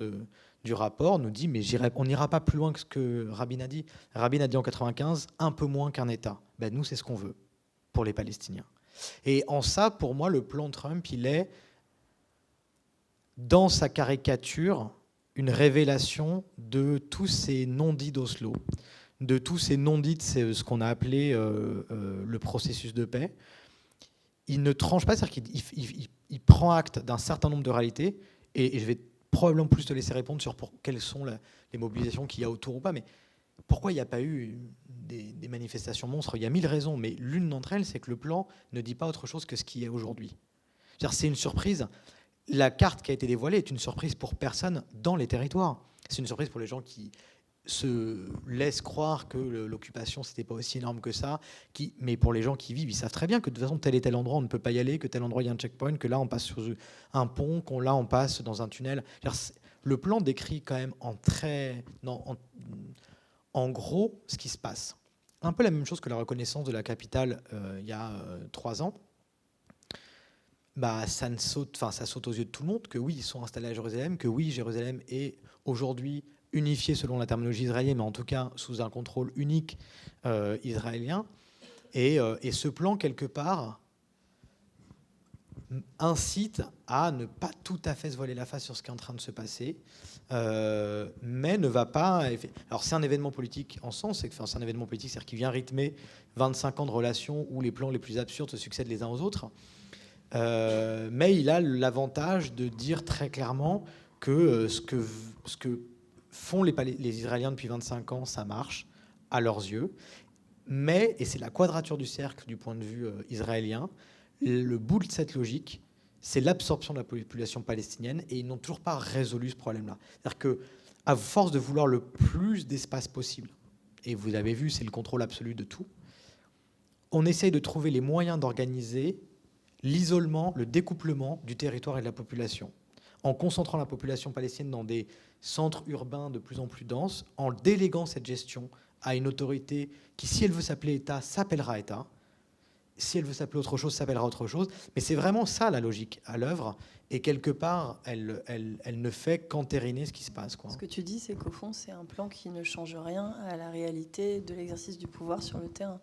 du rapport nous dit mais on n'ira pas plus loin que ce que Rabin a dit. Rabin a dit en 95 un peu moins qu'un État. Nous, c'est ce qu'on veut pour les Palestiniens. Et en ça, pour moi, le plan Trump, il est dans sa caricature une révélation de tous ces non-dits d'Oslo, de tous ces non-dits de ce qu'on a appelé le processus de paix. Il ne tranche pas, c'est-à-dire qu'il prend acte d'un certain nombre de réalités, et je vais probablement plus te laisser répondre sur quelles sont les mobilisations qu'il y a autour ou pas, mais pourquoi il n'y a pas eu des manifestations monstres? Il y a 1000 raisons, mais l'une d'entre elles, c'est que le plan ne dit pas autre chose que ce qui est aujourd'hui. C'est une surprise. La carte qui a été dévoilée est une surprise pour personne dans les territoires. C'est une surprise pour les gens qui se laissent croire que l'occupation, c'était pas aussi énorme que ça. Mais pour les gens qui vivent, ils savent très bien que de toute façon, tel et tel endroit, on ne peut pas y aller, que tel endroit, il y a un checkpoint, que là, on passe sur un pont, là, on passe dans un tunnel. Le plan décrit quand même en gros ce qui se passe. Un peu la même chose que la reconnaissance de la capitale il y a 3 ans. Ça saute aux yeux de tout le monde que oui, ils sont installés à Jérusalem, que oui, Jérusalem est aujourd'hui unifiée selon la terminologie israélienne, mais en tout cas sous un contrôle unique israélien. Et ce plan, quelque part, incite à ne pas tout à fait se voiler la face sur ce qui est en train de se passer, mais ne va pas... Alors c'est un événement politique en sens, c'est un événement politique, c'est-à-dire qui vient rythmer 25 ans de relations où les plans les plus absurdes se succèdent les uns aux autres. Mais il a l'avantage de dire très clairement que ce que font les Israéliens depuis 25 ans, ça marche à leurs yeux. Mais, et c'est la quadrature du cercle du point de vue israélien, le bout de cette logique, c'est l'absorption de la population palestinienne, et ils n'ont toujours pas résolu ce problème-là. C'est-à-dire qu'à force de vouloir le plus d'espace possible, et vous avez vu, c'est le contrôle absolu de tout, on essaye de trouver les moyens d'organiser l'isolement, le découplement du territoire et de la population, en concentrant la population palestinienne dans des centres urbains de plus en plus denses, en déléguant cette gestion à une autorité qui, si elle veut s'appeler État, s'appellera État, si elle veut s'appeler autre chose, s'appellera autre chose. Mais c'est vraiment ça la logique à l'œuvre, et quelque part, elle ne fait qu'entériner ce qui se passe.
Ce que tu dis, c'est qu'au fond, c'est un plan qui ne change rien à la réalité de l'exercice du pouvoir sur le terrain.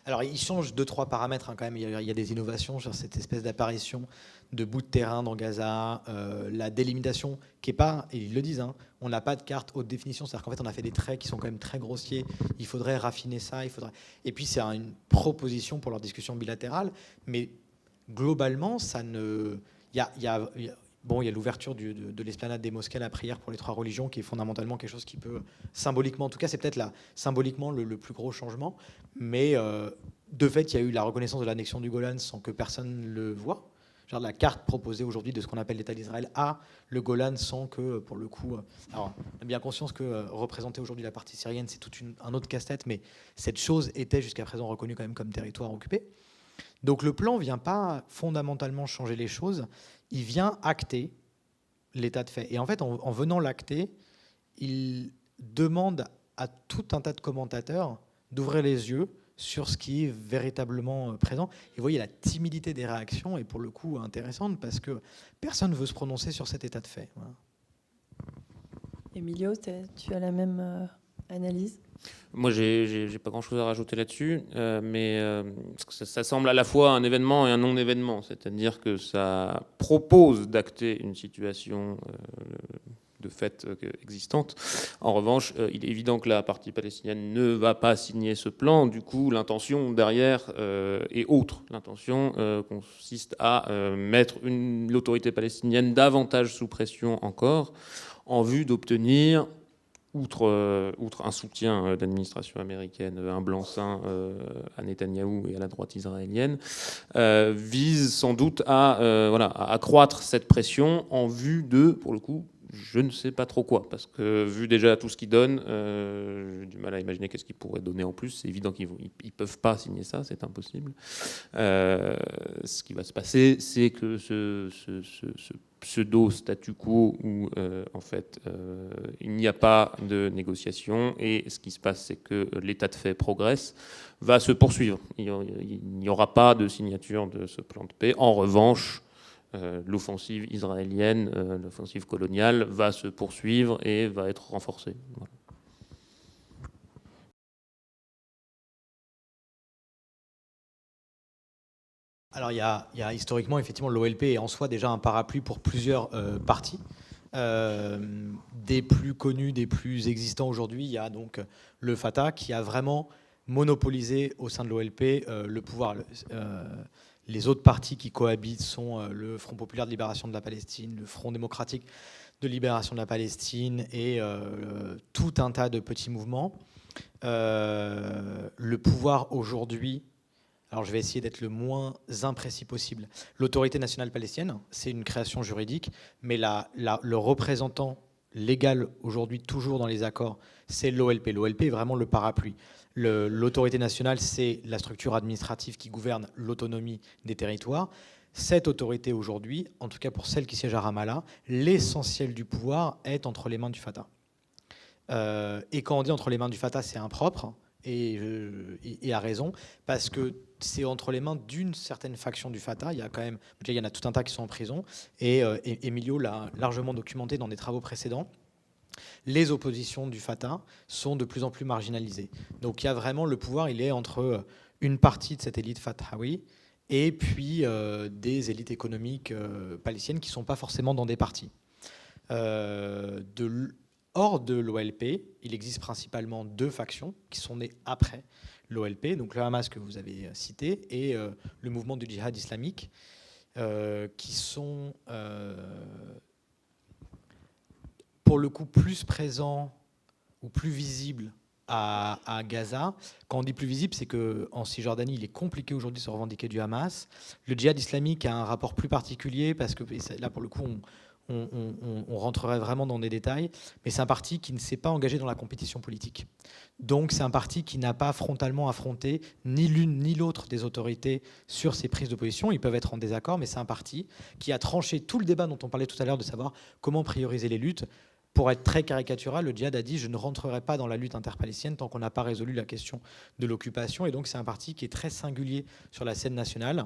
Alors, il change 2-3 paramètres quand même. Il y a des innovations sur cette espèce d'apparition de bout de terrain dans Gaza, la délimitation qui est pas, et ils le disent, on n'a pas de carte haute définition, c'est-à-dire qu'en fait on a fait des traits qui sont quand même très grossiers. Il faudrait raffiner ça, et puis c'est une proposition pour leur discussion bilatérale, mais globalement ça ne, il y a l'ouverture de l'esplanade des mosquées à la prière pour les 3 religions, qui est fondamentalement quelque chose qui peut, symboliquement, en tout cas c'est peut-être symboliquement le plus gros changement, mais de fait il y a eu la reconnaissance de l'annexion du Golan sans que personne le voie. La carte proposée aujourd'hui de ce qu'on appelle l'État d'Israël a le Golan sans que, pour le coup... Alors, on a bien conscience que représenter aujourd'hui la partie syrienne, c'est un autre casse-tête, mais cette chose était jusqu'à présent reconnue quand même comme territoire occupé. Donc le plan ne vient pas fondamentalement changer les choses, il vient acter l'état de fait. Et en fait, en venant l'acter, il demande à tout un tas de commentateurs d'ouvrir les yeux sur ce qui est véritablement présent. Et vous voyez, la timidité des réactions est pour le coup intéressante, parce que personne ne veut se prononcer sur cet état de fait. Voilà.
Emilio, tu as la même analyse ?
Moi, j'ai pas grand-chose à rajouter là-dessus, mais ça semble à la fois un événement et un non-événement. C'est-à-dire que ça propose d'acter une situation de fait existante. En revanche, il est évident que la partie palestinienne ne va pas signer ce plan. Du coup, l'intention derrière est autre. L'intention consiste à mettre l'autorité palestinienne davantage sous pression encore, en vue d'obtenir, outre un soutien d'administration américaine, un blanc-seing à Netanyahou et à la droite israélienne, vise sans doute à accroître cette pression en vue de, pour le coup, je ne sais pas trop quoi, parce que vu déjà tout ce qu'ils donnent, j'ai du mal à imaginer qu'est-ce qu'ils pourraient donner en plus. C'est évident qu'ils ne peuvent pas signer ça, c'est impossible. Ce qui va se passer, c'est que ce pseudo statu quo où en fait il n'y a pas de négociation, et ce qui se passe, c'est que l'état de fait progresse, va se poursuivre. Il n'y aura pas de signature de ce plan de paix. En revanche, l'offensive israélienne, l'offensive coloniale, va se poursuivre et va être renforcée. Voilà.
Alors il y a historiquement, effectivement, l'OLP est en soi déjà un parapluie pour plusieurs partis. Des plus connus, des plus existants aujourd'hui, il y a donc le Fatah qui a vraiment monopolisé au sein de l'OLP le pouvoir. Les autres partis qui cohabitent sont le Front populaire de libération de la Palestine, le Front démocratique de libération de la Palestine et tout un tas de petits mouvements. Le pouvoir aujourd'hui, alors je vais essayer d'être le moins imprécis possible. L'autorité nationale palestinienne, c'est une création juridique, mais le représentant légal aujourd'hui, toujours dans les accords, c'est l'OLP. L'OLP est vraiment le parapluie. L'autorité nationale, c'est la structure administrative qui gouverne l'autonomie des territoires. Cette autorité aujourd'hui, en tout cas pour celle qui siège à Ramallah, l'essentiel du pouvoir est entre les mains du Fatah. Et quand on dit entre les mains du Fatah, c'est impropre, et à raison, parce que c'est entre les mains d'une certaine faction du Fatah. Il y a quand même, il y en a tout un tas qui sont en prison, et Emilio l'a largement documenté dans des travaux précédents. Les oppositions du Fatah sont de plus en plus marginalisées. Donc il y a vraiment le pouvoir, il est entre une partie de cette élite fatahawi et puis des élites économiques palestiniennes qui ne sont pas forcément dans des partis. Hors de l'OLP, il existe principalement deux factions qui sont nées après l'OLP, donc le Hamas que vous avez cité et le mouvement du djihad islamique, qui sont pour le coup plus présents ou plus visibles à Gaza. Quand on dit plus visible, c'est qu'en Cisjordanie, il est compliqué aujourd'hui de se revendiquer du Hamas. Le djihad islamique a un rapport plus particulier parce que là, pour le coup, on rentrerait vraiment dans des détails, mais c'est un parti qui ne s'est pas engagé dans la compétition politique. Donc c'est un parti qui n'a pas frontalement affronté ni l'une ni l'autre des autorités sur ses prises de position. Ils peuvent être en désaccord, mais c'est un parti qui a tranché tout le débat dont on parlait tout à l'heure de savoir comment prioriser les luttes. Pour être très caricatural, le djihad a dit « je ne rentrerai pas dans la lutte interpalestinienne tant qu'on n'a pas résolu la question de l'occupation ». Et donc c'est un parti qui est très singulier sur la scène nationale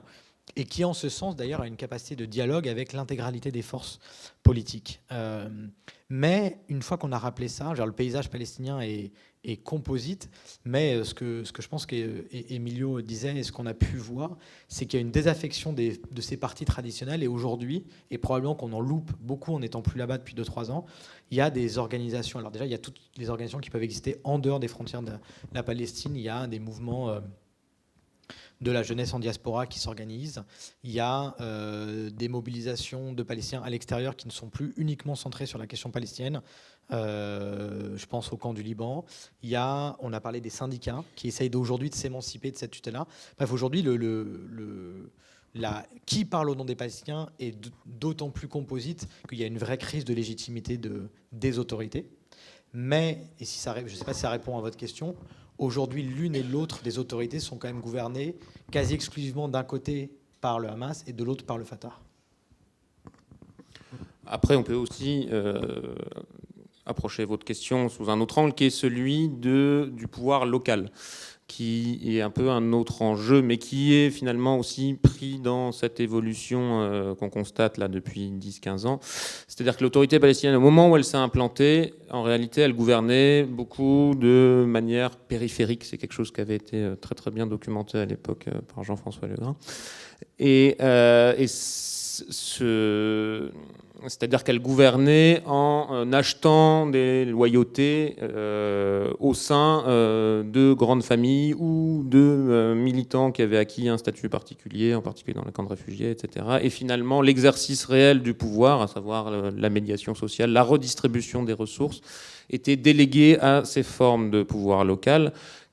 et qui, en ce sens, d'ailleurs, a une capacité de dialogue avec l'intégralité des forces politiques. Mais une fois qu'on a rappelé ça, genre le paysage palestinien est composite, mais ce que je pense qu'Emilio disait et ce qu'on a pu voir, c'est qu'il y a une désaffection de ces partis traditionnels, et aujourd'hui, et probablement qu'on en loupe beaucoup en n'étant plus là-bas depuis 2-3 ans, il y a des organisations. Alors déjà, il y a toutes les organisations qui peuvent exister en dehors des frontières de la Palestine. Il y a des mouvements de la jeunesse en diaspora qui s'organisent. Il y a des mobilisations de Palestiniens à l'extérieur qui ne sont plus uniquement centrées sur la question palestinienne. Je pense au camp du Liban. On a parlé des syndicats qui essayent d'aujourd'hui de s'émanciper de cette tutelle-là. Bref, aujourd'hui, qui parle au nom des Palestiniens est d'autant plus composite qu'il y a une vraie crise de légitimité des autorités. Mais, et je ne sais pas si ça répond à votre question, aujourd'hui, l'une et l'autre des autorités sont quand même gouvernées quasi exclusivement d'un côté par le Hamas et de l'autre par le Fatah.
Après, on peut aussi approcher votre question sous un autre angle, qui est celui du pouvoir local, qui est un peu un autre enjeu, mais qui est finalement aussi pris dans cette évolution qu'on constate là depuis 10-15 ans. C'est-à-dire que l'autorité palestinienne, au moment où elle s'est implantée, en réalité, elle gouvernait beaucoup de manière périphérique. C'est quelque chose qui avait été très très bien documenté à l'époque par Jean-François Legrain. C'est-à-dire qu'elle gouvernait en achetant des loyautés au sein de grandes familles ou de militants qui avaient acquis un statut particulier, en particulier dans les camps de réfugiés, etc. Et finalement, l'exercice réel du pouvoir, à savoir la médiation sociale, la redistribution des ressources, était délégué à ces formes de pouvoir local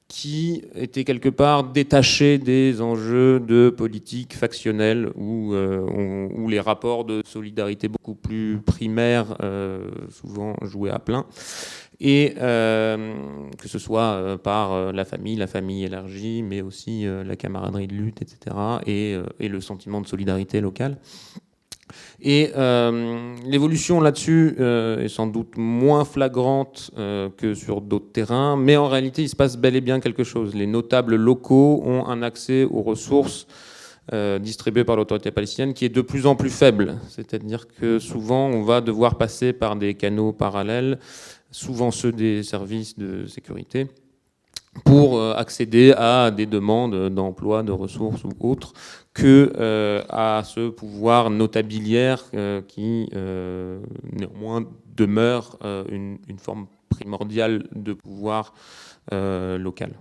qui était quelque part détaché des enjeux de politique factionnelle où les rapports de solidarité beaucoup plus primaires souvent jouaient à plein, et que ce soit par la famille élargie, mais aussi la camaraderie de lutte, etc., et le sentiment de solidarité locale. Et l'évolution là-dessus est sans doute moins flagrante que sur d'autres terrains, mais en réalité, il se passe bel et bien quelque chose. Les notables locaux ont un accès aux ressources distribuées par l'autorité palestinienne qui est de plus en plus faible. C'est-à-dire que souvent, on va devoir passer par des canaux parallèles, souvent ceux des services de sécurité, pour accéder à des demandes d'emploi, de ressources ou autres, que à ce pouvoir notabiliaire qui néanmoins demeure une forme primordiale de pouvoir local.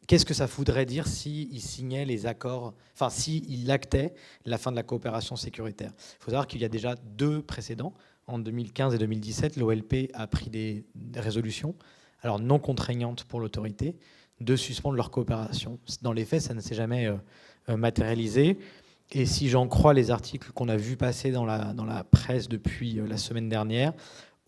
Qu'est-ce que ça voudrait dire s'il signait les accords, enfin s'il actait la fin de la coopération sécuritaire? Il faut savoir qu'il y a déjà 2 précédents. En 2015 et 2017, l'OLP a pris des résolutions, alors non contraignantes pour l'autorité, de suspendre leur coopération. Dans les faits, ça ne s'est jamais matérialisé. Et si j'en crois les articles qu'on a vus passer dans la presse depuis la semaine dernière,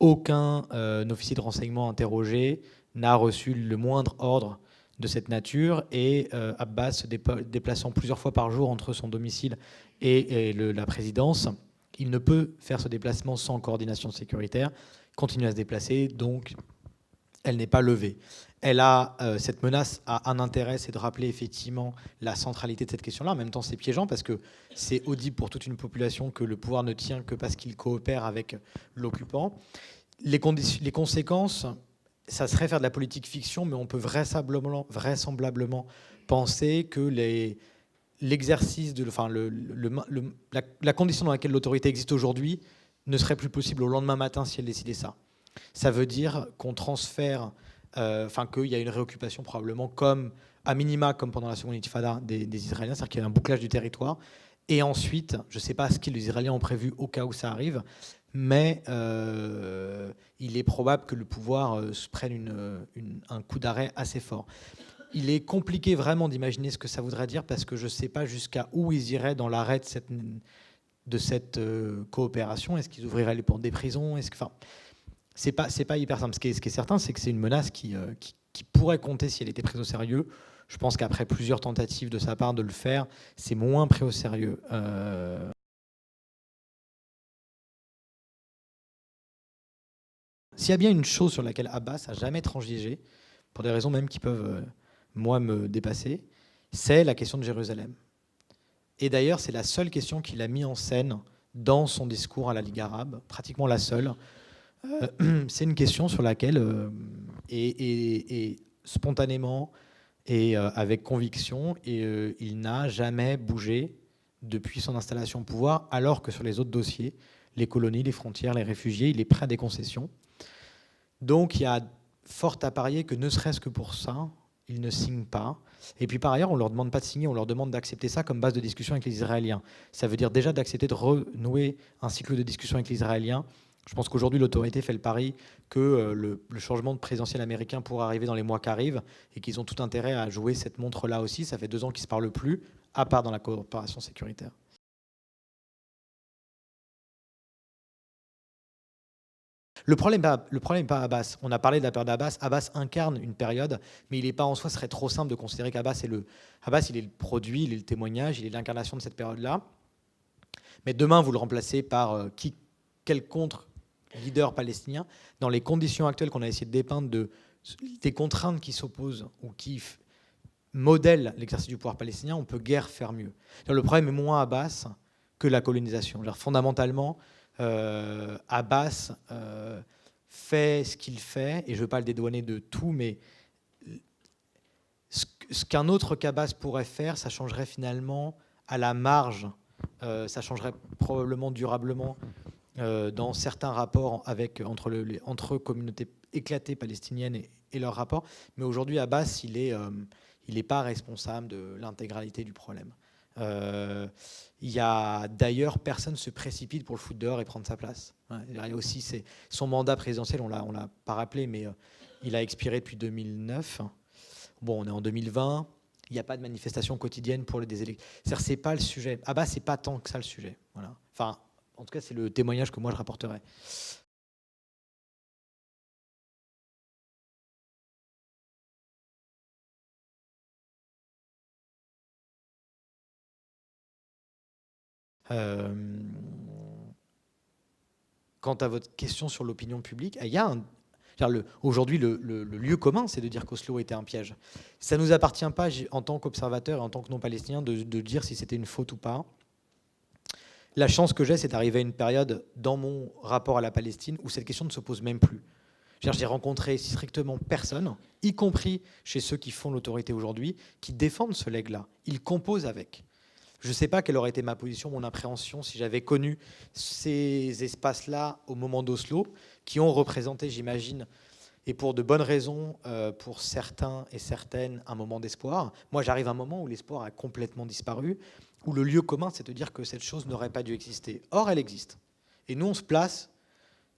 aucun officier de renseignement interrogé n'a reçu le moindre ordre de cette nature, et Abbas se déplaçant plusieurs fois par jour entre son domicile et la présidence, il ne peut faire ce déplacement sans coordination sécuritaire, continue à se déplacer, donc elle n'est pas levée. Cette menace a un intérêt, c'est de rappeler effectivement la centralité de cette question-là. En même temps, c'est piégeant parce que c'est audible pour toute une population que le pouvoir ne tient que parce qu'il coopère avec l'occupant. Les conséquences, ça serait faire de la politique fiction, mais on peut vraisemblablement penser que l'exercice la condition dans laquelle l'autorité existe aujourd'hui ne serait plus possible au lendemain matin si elle décidait ça. Ça veut dire qu'on transfère, qu'il y a une réoccupation probablement comme, à minima, comme pendant la seconde intifada des Israéliens, c'est-à-dire qu'il y a un bouclage du territoire. Et ensuite, je ne sais pas ce que les Israéliens ont prévu au cas où ça arrive, mais il est probable que le pouvoir se prenne un coup d'arrêt assez fort. Il est compliqué vraiment d'imaginer ce que ça voudrait dire parce que je ne sais pas jusqu'à où ils iraient dans l'arrêt de cette coopération. Est-ce qu'ils ouvriraient les portes des prisons? C'est pas hyper simple. Ce qui est certain, c'est que c'est une menace qui pourrait compter si elle était prise au sérieux. Je pense qu'après plusieurs tentatives de sa part de le faire, c'est moins pris au sérieux. S'il y a bien une chose sur laquelle Abbas n'a jamais transigé, pour des raisons même qui peuvent, moi, me dépasser, c'est la question de Jérusalem. Et d'ailleurs, c'est la seule question qu'il a mis en scène dans son discours à la Ligue arabe, pratiquement la seule. C'est une question sur laquelle, et spontanément et avec conviction, il n'a jamais bougé depuis son installation au pouvoir, alors que sur les autres dossiers, les colonies, les frontières, les réfugiés, il est prêt à des concessions. Donc il y a fort à parier que ne serait-ce que pour ça, ils ne signent pas. Et puis par ailleurs, on ne leur demande pas de signer, on leur demande d'accepter ça comme base de discussion avec les Israéliens. Ça veut dire déjà d'accepter de renouer un cycle de discussion avec les Israéliens. Je pense qu'aujourd'hui, l'autorité fait le pari que le changement de présidentiel américain pourrait arriver dans les mois qui arrivent et qu'ils ont tout intérêt à jouer cette montre-là aussi. Ça fait 2 ans qu'ils ne se parlent plus, à part dans la coopération sécuritaire. Le problème n'est pas Abbas. On a parlé de la période d'Abbas. Abbas incarne une période, mais il n'est pas en soi, ce serait trop simple de considérer qu'Abbas est il est le produit, il est le témoignage, il est l'incarnation de cette période-là. Mais demain, vous le remplacez par quel contre-leader palestinien, dans les conditions actuelles qu'on a essayé de dépeindre des contraintes qui s'opposent ou qui modèlent l'exercice du pouvoir palestinien, on peut guère faire mieux. Le problème est moins Abbas que la colonisation. Fondamentalement, Abbas fait ce qu'il fait, et je ne veux pas le dédouaner de tout, mais ce qu'un autre qu'Abbas pourrait faire, ça changerait finalement à la marge, ça changerait probablement durablement dans certains rapports entre communautés éclatées palestiniennes et leurs rapports. Mais aujourd'hui, Abbas, il n'est pas responsable de l'intégralité du problème. Il y a d'ailleurs, personne ne se précipite pour le foutre dehors et prendre sa place. Il y a aussi son mandat présidentiel, on l'a pas rappelé, mais il a expiré depuis 2009. Bon, on est en 2020. Il n'y a pas de manifestation quotidienne pour des élections. C'est-à-dire, c'est pas le sujet. Ah bah, c'est pas tant que ça le sujet. Voilà. Enfin, en tout cas, c'est le témoignage que moi je rapporterai. Quant à votre question sur l'opinion publique, il y a aujourd'hui, le lieu commun, c'est de dire qu'Oslo était un piège. Ça ne nous appartient pas, en tant qu'observateur et en tant que non-palestinien, de dire si c'était une faute ou pas. La chance que j'ai, c'est d'arriver à une période dans mon rapport à la Palestine où cette question ne se pose même plus. J'ai rencontré strictement personne, y compris chez ceux qui font l'autorité aujourd'hui, qui défendent ce legs-là. Ils composent avec. Je ne sais pas quelle aurait été ma position, mon appréhension, si j'avais connu ces espaces-là au moment d'Oslo, qui ont représenté, j'imagine, et pour de bonnes raisons, pour certains et certaines, un moment d'espoir. Moi, j'arrive à un moment où l'espoir a complètement disparu, où le lieu commun, c'est de dire que cette chose n'aurait pas dû exister. Or, elle existe. Et nous, on se place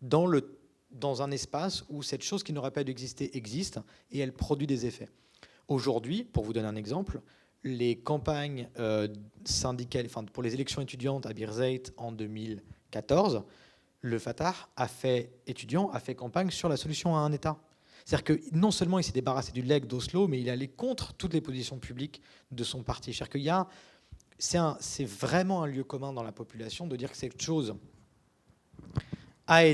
dans un espace où cette chose qui n'aurait pas dû exister existe, et elle produit des effets. Aujourd'hui, pour vous donner un exemple, les campagnes syndicales, enfin, pour les élections étudiantes à Birzeit en 2014, le Fatah a fait campagne sur la solution à un État. C'est-à-dire que non seulement il s'est débarrassé du legs d'Oslo, mais il allait contre toutes les positions publiques de son parti. C'est-à-dire que c'est vraiment un lieu commun dans la population de dire que cette chose n'a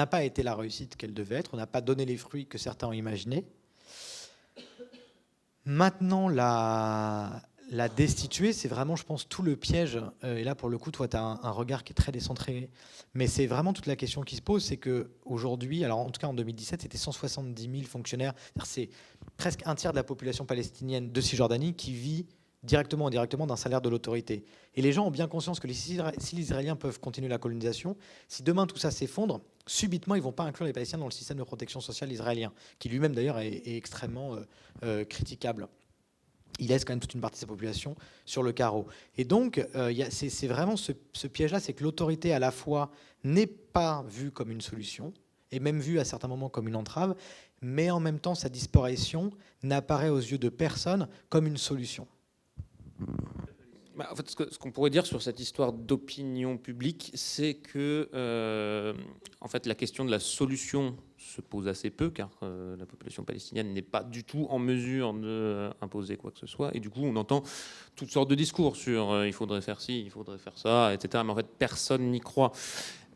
pas été la réussite qu'elle devait être, on n'a pas donné les fruits que certains ont imaginés. Maintenant, la destituer, c'est vraiment, je pense, tout le piège. Et là, pour le coup, toi, tu as un regard qui est très décentré. Mais c'est vraiment toute la question qui se pose, c'est qu'aujourd'hui, alors en tout cas en 2017, c'était 170 000 fonctionnaires. C'est presque un tiers de la population palestinienne de Cisjordanie qui vit directement ou indirectement d'un salaire de l'autorité. Et les gens ont bien conscience que si les Israéliens peuvent continuer la colonisation, si demain tout ça s'effondre, subitement, ils ne vont pas inclure les Palestiniens dans le système de protection sociale israélien, qui lui-même d'ailleurs est extrêmement critiquable. Il laisse quand même toute une partie de sa population sur le carreau. Et donc, c'est vraiment ce piège-là, c'est que l'autorité à la fois n'est pas vue comme une solution, et même vue à certains moments comme une entrave, mais en même temps, sa disparition n'apparaît aux yeux de personne comme une solution.
En fait, ce qu'on pourrait dire sur cette histoire d'opinion publique, c'est que en fait, la question de la solution se pose assez peu, car la population palestinienne n'est pas du tout en mesure d'imposer quoi que ce soit. Et du coup, on entend toutes sortes de discours sur il faudrait faire ci, il faudrait faire ça, etc. Mais en fait, personne n'y croit.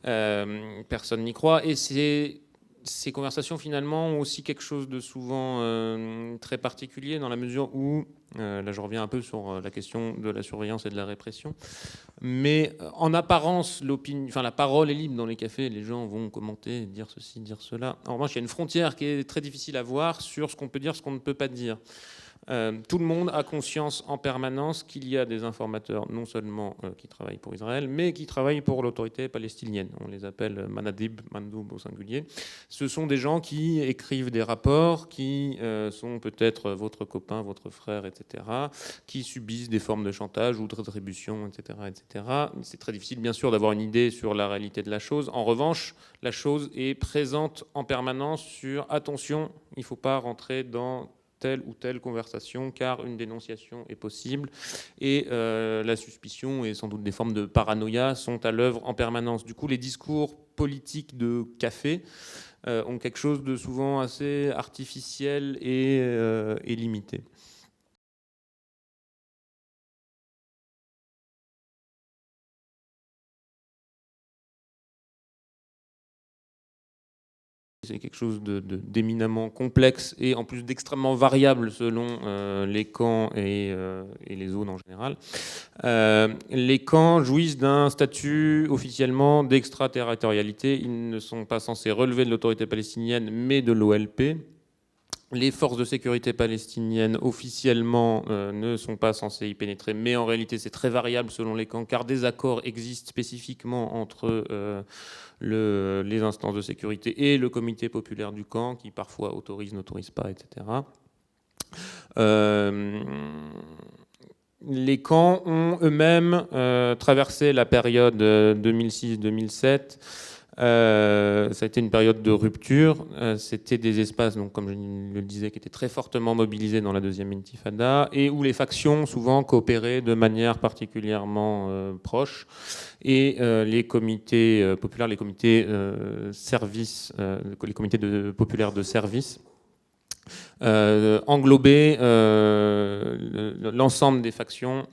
Personne n'y croit. Et ces conversations, finalement, ont aussi quelque chose de souvent très particulier, dans la mesure où, là je reviens un peu sur la question de la surveillance et de la répression, mais en apparence, la parole est libre dans les cafés, les gens vont commenter, dire ceci, dire cela. En revanche, il y a une frontière qui est très difficile à voir sur ce qu'on peut dire, ce qu'on ne peut pas dire. Tout le monde a conscience en permanence qu'il y a des informateurs non seulement qui travaillent pour Israël, mais qui travaillent pour l'autorité palestinienne. On les appelle manadib, mandoub au singulier. Ce sont des gens qui écrivent des rapports, qui sont peut-être votre copain, votre frère, etc., qui subissent des formes de chantage ou de rétribution, etc., etc. C'est très difficile, bien sûr, d'avoir une idée sur la réalité de la chose. En revanche, la chose est présente en permanence sur « attention, il ne faut pas rentrer dans telle ou telle conversation, car une dénonciation est possible. » Et la suspicion et sans doute des formes de paranoïa sont à l'œuvre en permanence. Du coup, les discours politiques de café ont quelque chose de souvent assez artificiel et limité. C'est quelque chose d'éminemment complexe et en plus d'extrêmement variable selon les camps et les zones en général. Les camps jouissent d'un statut officiellement d'extraterritorialité. Ils ne sont pas censés relever de l'autorité palestinienne, mais de l'OLP. Les forces de sécurité palestiniennes officiellement ne sont pas censées y pénétrer, mais en réalité c'est très variable selon les camps, car des accords existent spécifiquement entre les instances de sécurité et le comité populaire du camp, qui parfois autorise, n'autorise pas, etc. les camps ont eux-mêmes traversé la période 2006-2007. Ça a été une période de rupture. C'était des espaces, donc, comme je le disais, qui étaient très fortement mobilisés dans la deuxième intifada et où les factions souvent coopéraient de manière particulièrement proche. Et les comités populaires, les comités services, les comités populaires de service, englober l'ensemble des factions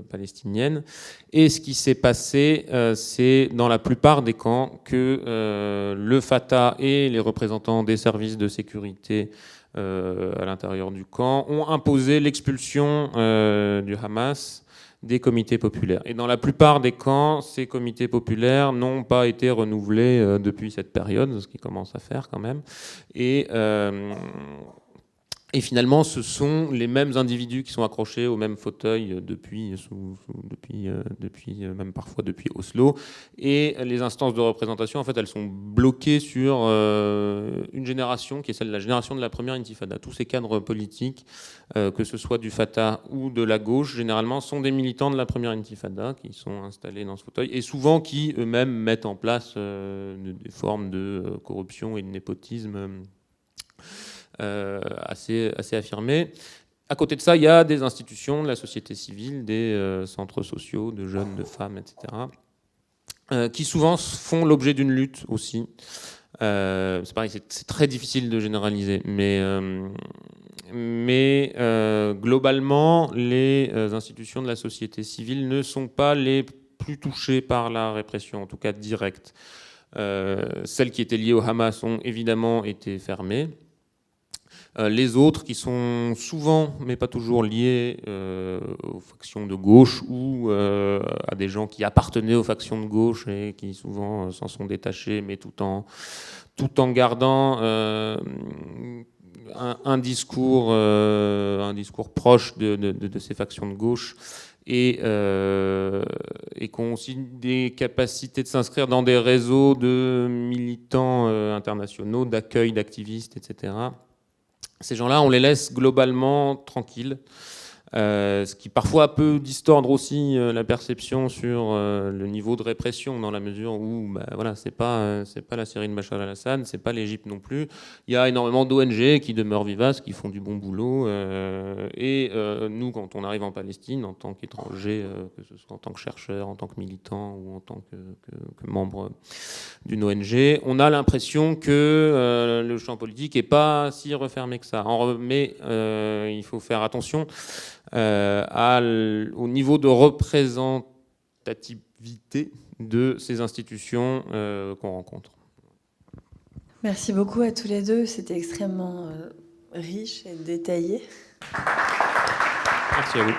palestiniennes. Et ce qui s'est passé, c'est dans la plupart des camps que le Fatah et les représentants des services de sécurité à l'intérieur du camp ont imposé l'expulsion du Hamas des comités populaires. Et dans la plupart des camps, ces comités populaires n'ont pas été renouvelés depuis cette période, ce qui commence à faire quand même. Et finalement, ce sont les mêmes individus qui sont accrochés au même fauteuil depuis même parfois depuis Oslo. Et les instances de représentation, en fait, elles sont bloquées sur une génération qui est celle de la génération de la première intifada. Tous ces cadres politiques, que ce soit du Fatah ou de la gauche, généralement sont des militants de la première intifada qui sont installés dans ce fauteuil et souvent qui eux-mêmes mettent en place des formes de corruption et de népotisme assez affirmé. À côté de ça, il y a des institutions de la société civile, des centres sociaux de jeunes, de femmes, etc., qui souvent font l'objet d'une lutte aussi. C'est pareil, c'est très difficile de généraliser, mais globalement, les institutions de la société civile ne sont pas les plus touchées par la répression, en tout cas directe. Celles qui étaient liées au Hamas ont évidemment été fermées. Les autres, qui sont souvent, mais pas toujours, liés aux factions de gauche ou à des gens qui appartenaient aux factions de gauche et qui souvent s'en sont détachés, mais tout en gardant un discours proche de ces factions de gauche et qui ont aussi des capacités de s'inscrire dans des réseaux de militants internationaux, d'accueil d'activistes, etc. Ces gens-là, on les laisse globalement tranquilles, ce qui parfois peut distordre aussi la perception sur le niveau de répression, dans la mesure où voilà, c'est pas la Syrie de Bachar al-Assad, c'est pas l'Égypte non plus. Il y a énormément d'ONG qui demeurent vivaces, qui font du bon boulot. Nous, quand on arrive en Palestine, en tant qu'étranger, que ce soit en tant que chercheur, en tant que militant ou en tant que membre d'une ONG, on a l'impression que le champ politique n'est pas si refermé que ça. Mais il faut faire attention au niveau de représentativité de ces institutions qu'on rencontre.
Merci beaucoup à tous les deux, c'était extrêmement riche et détaillé.
Merci à vous.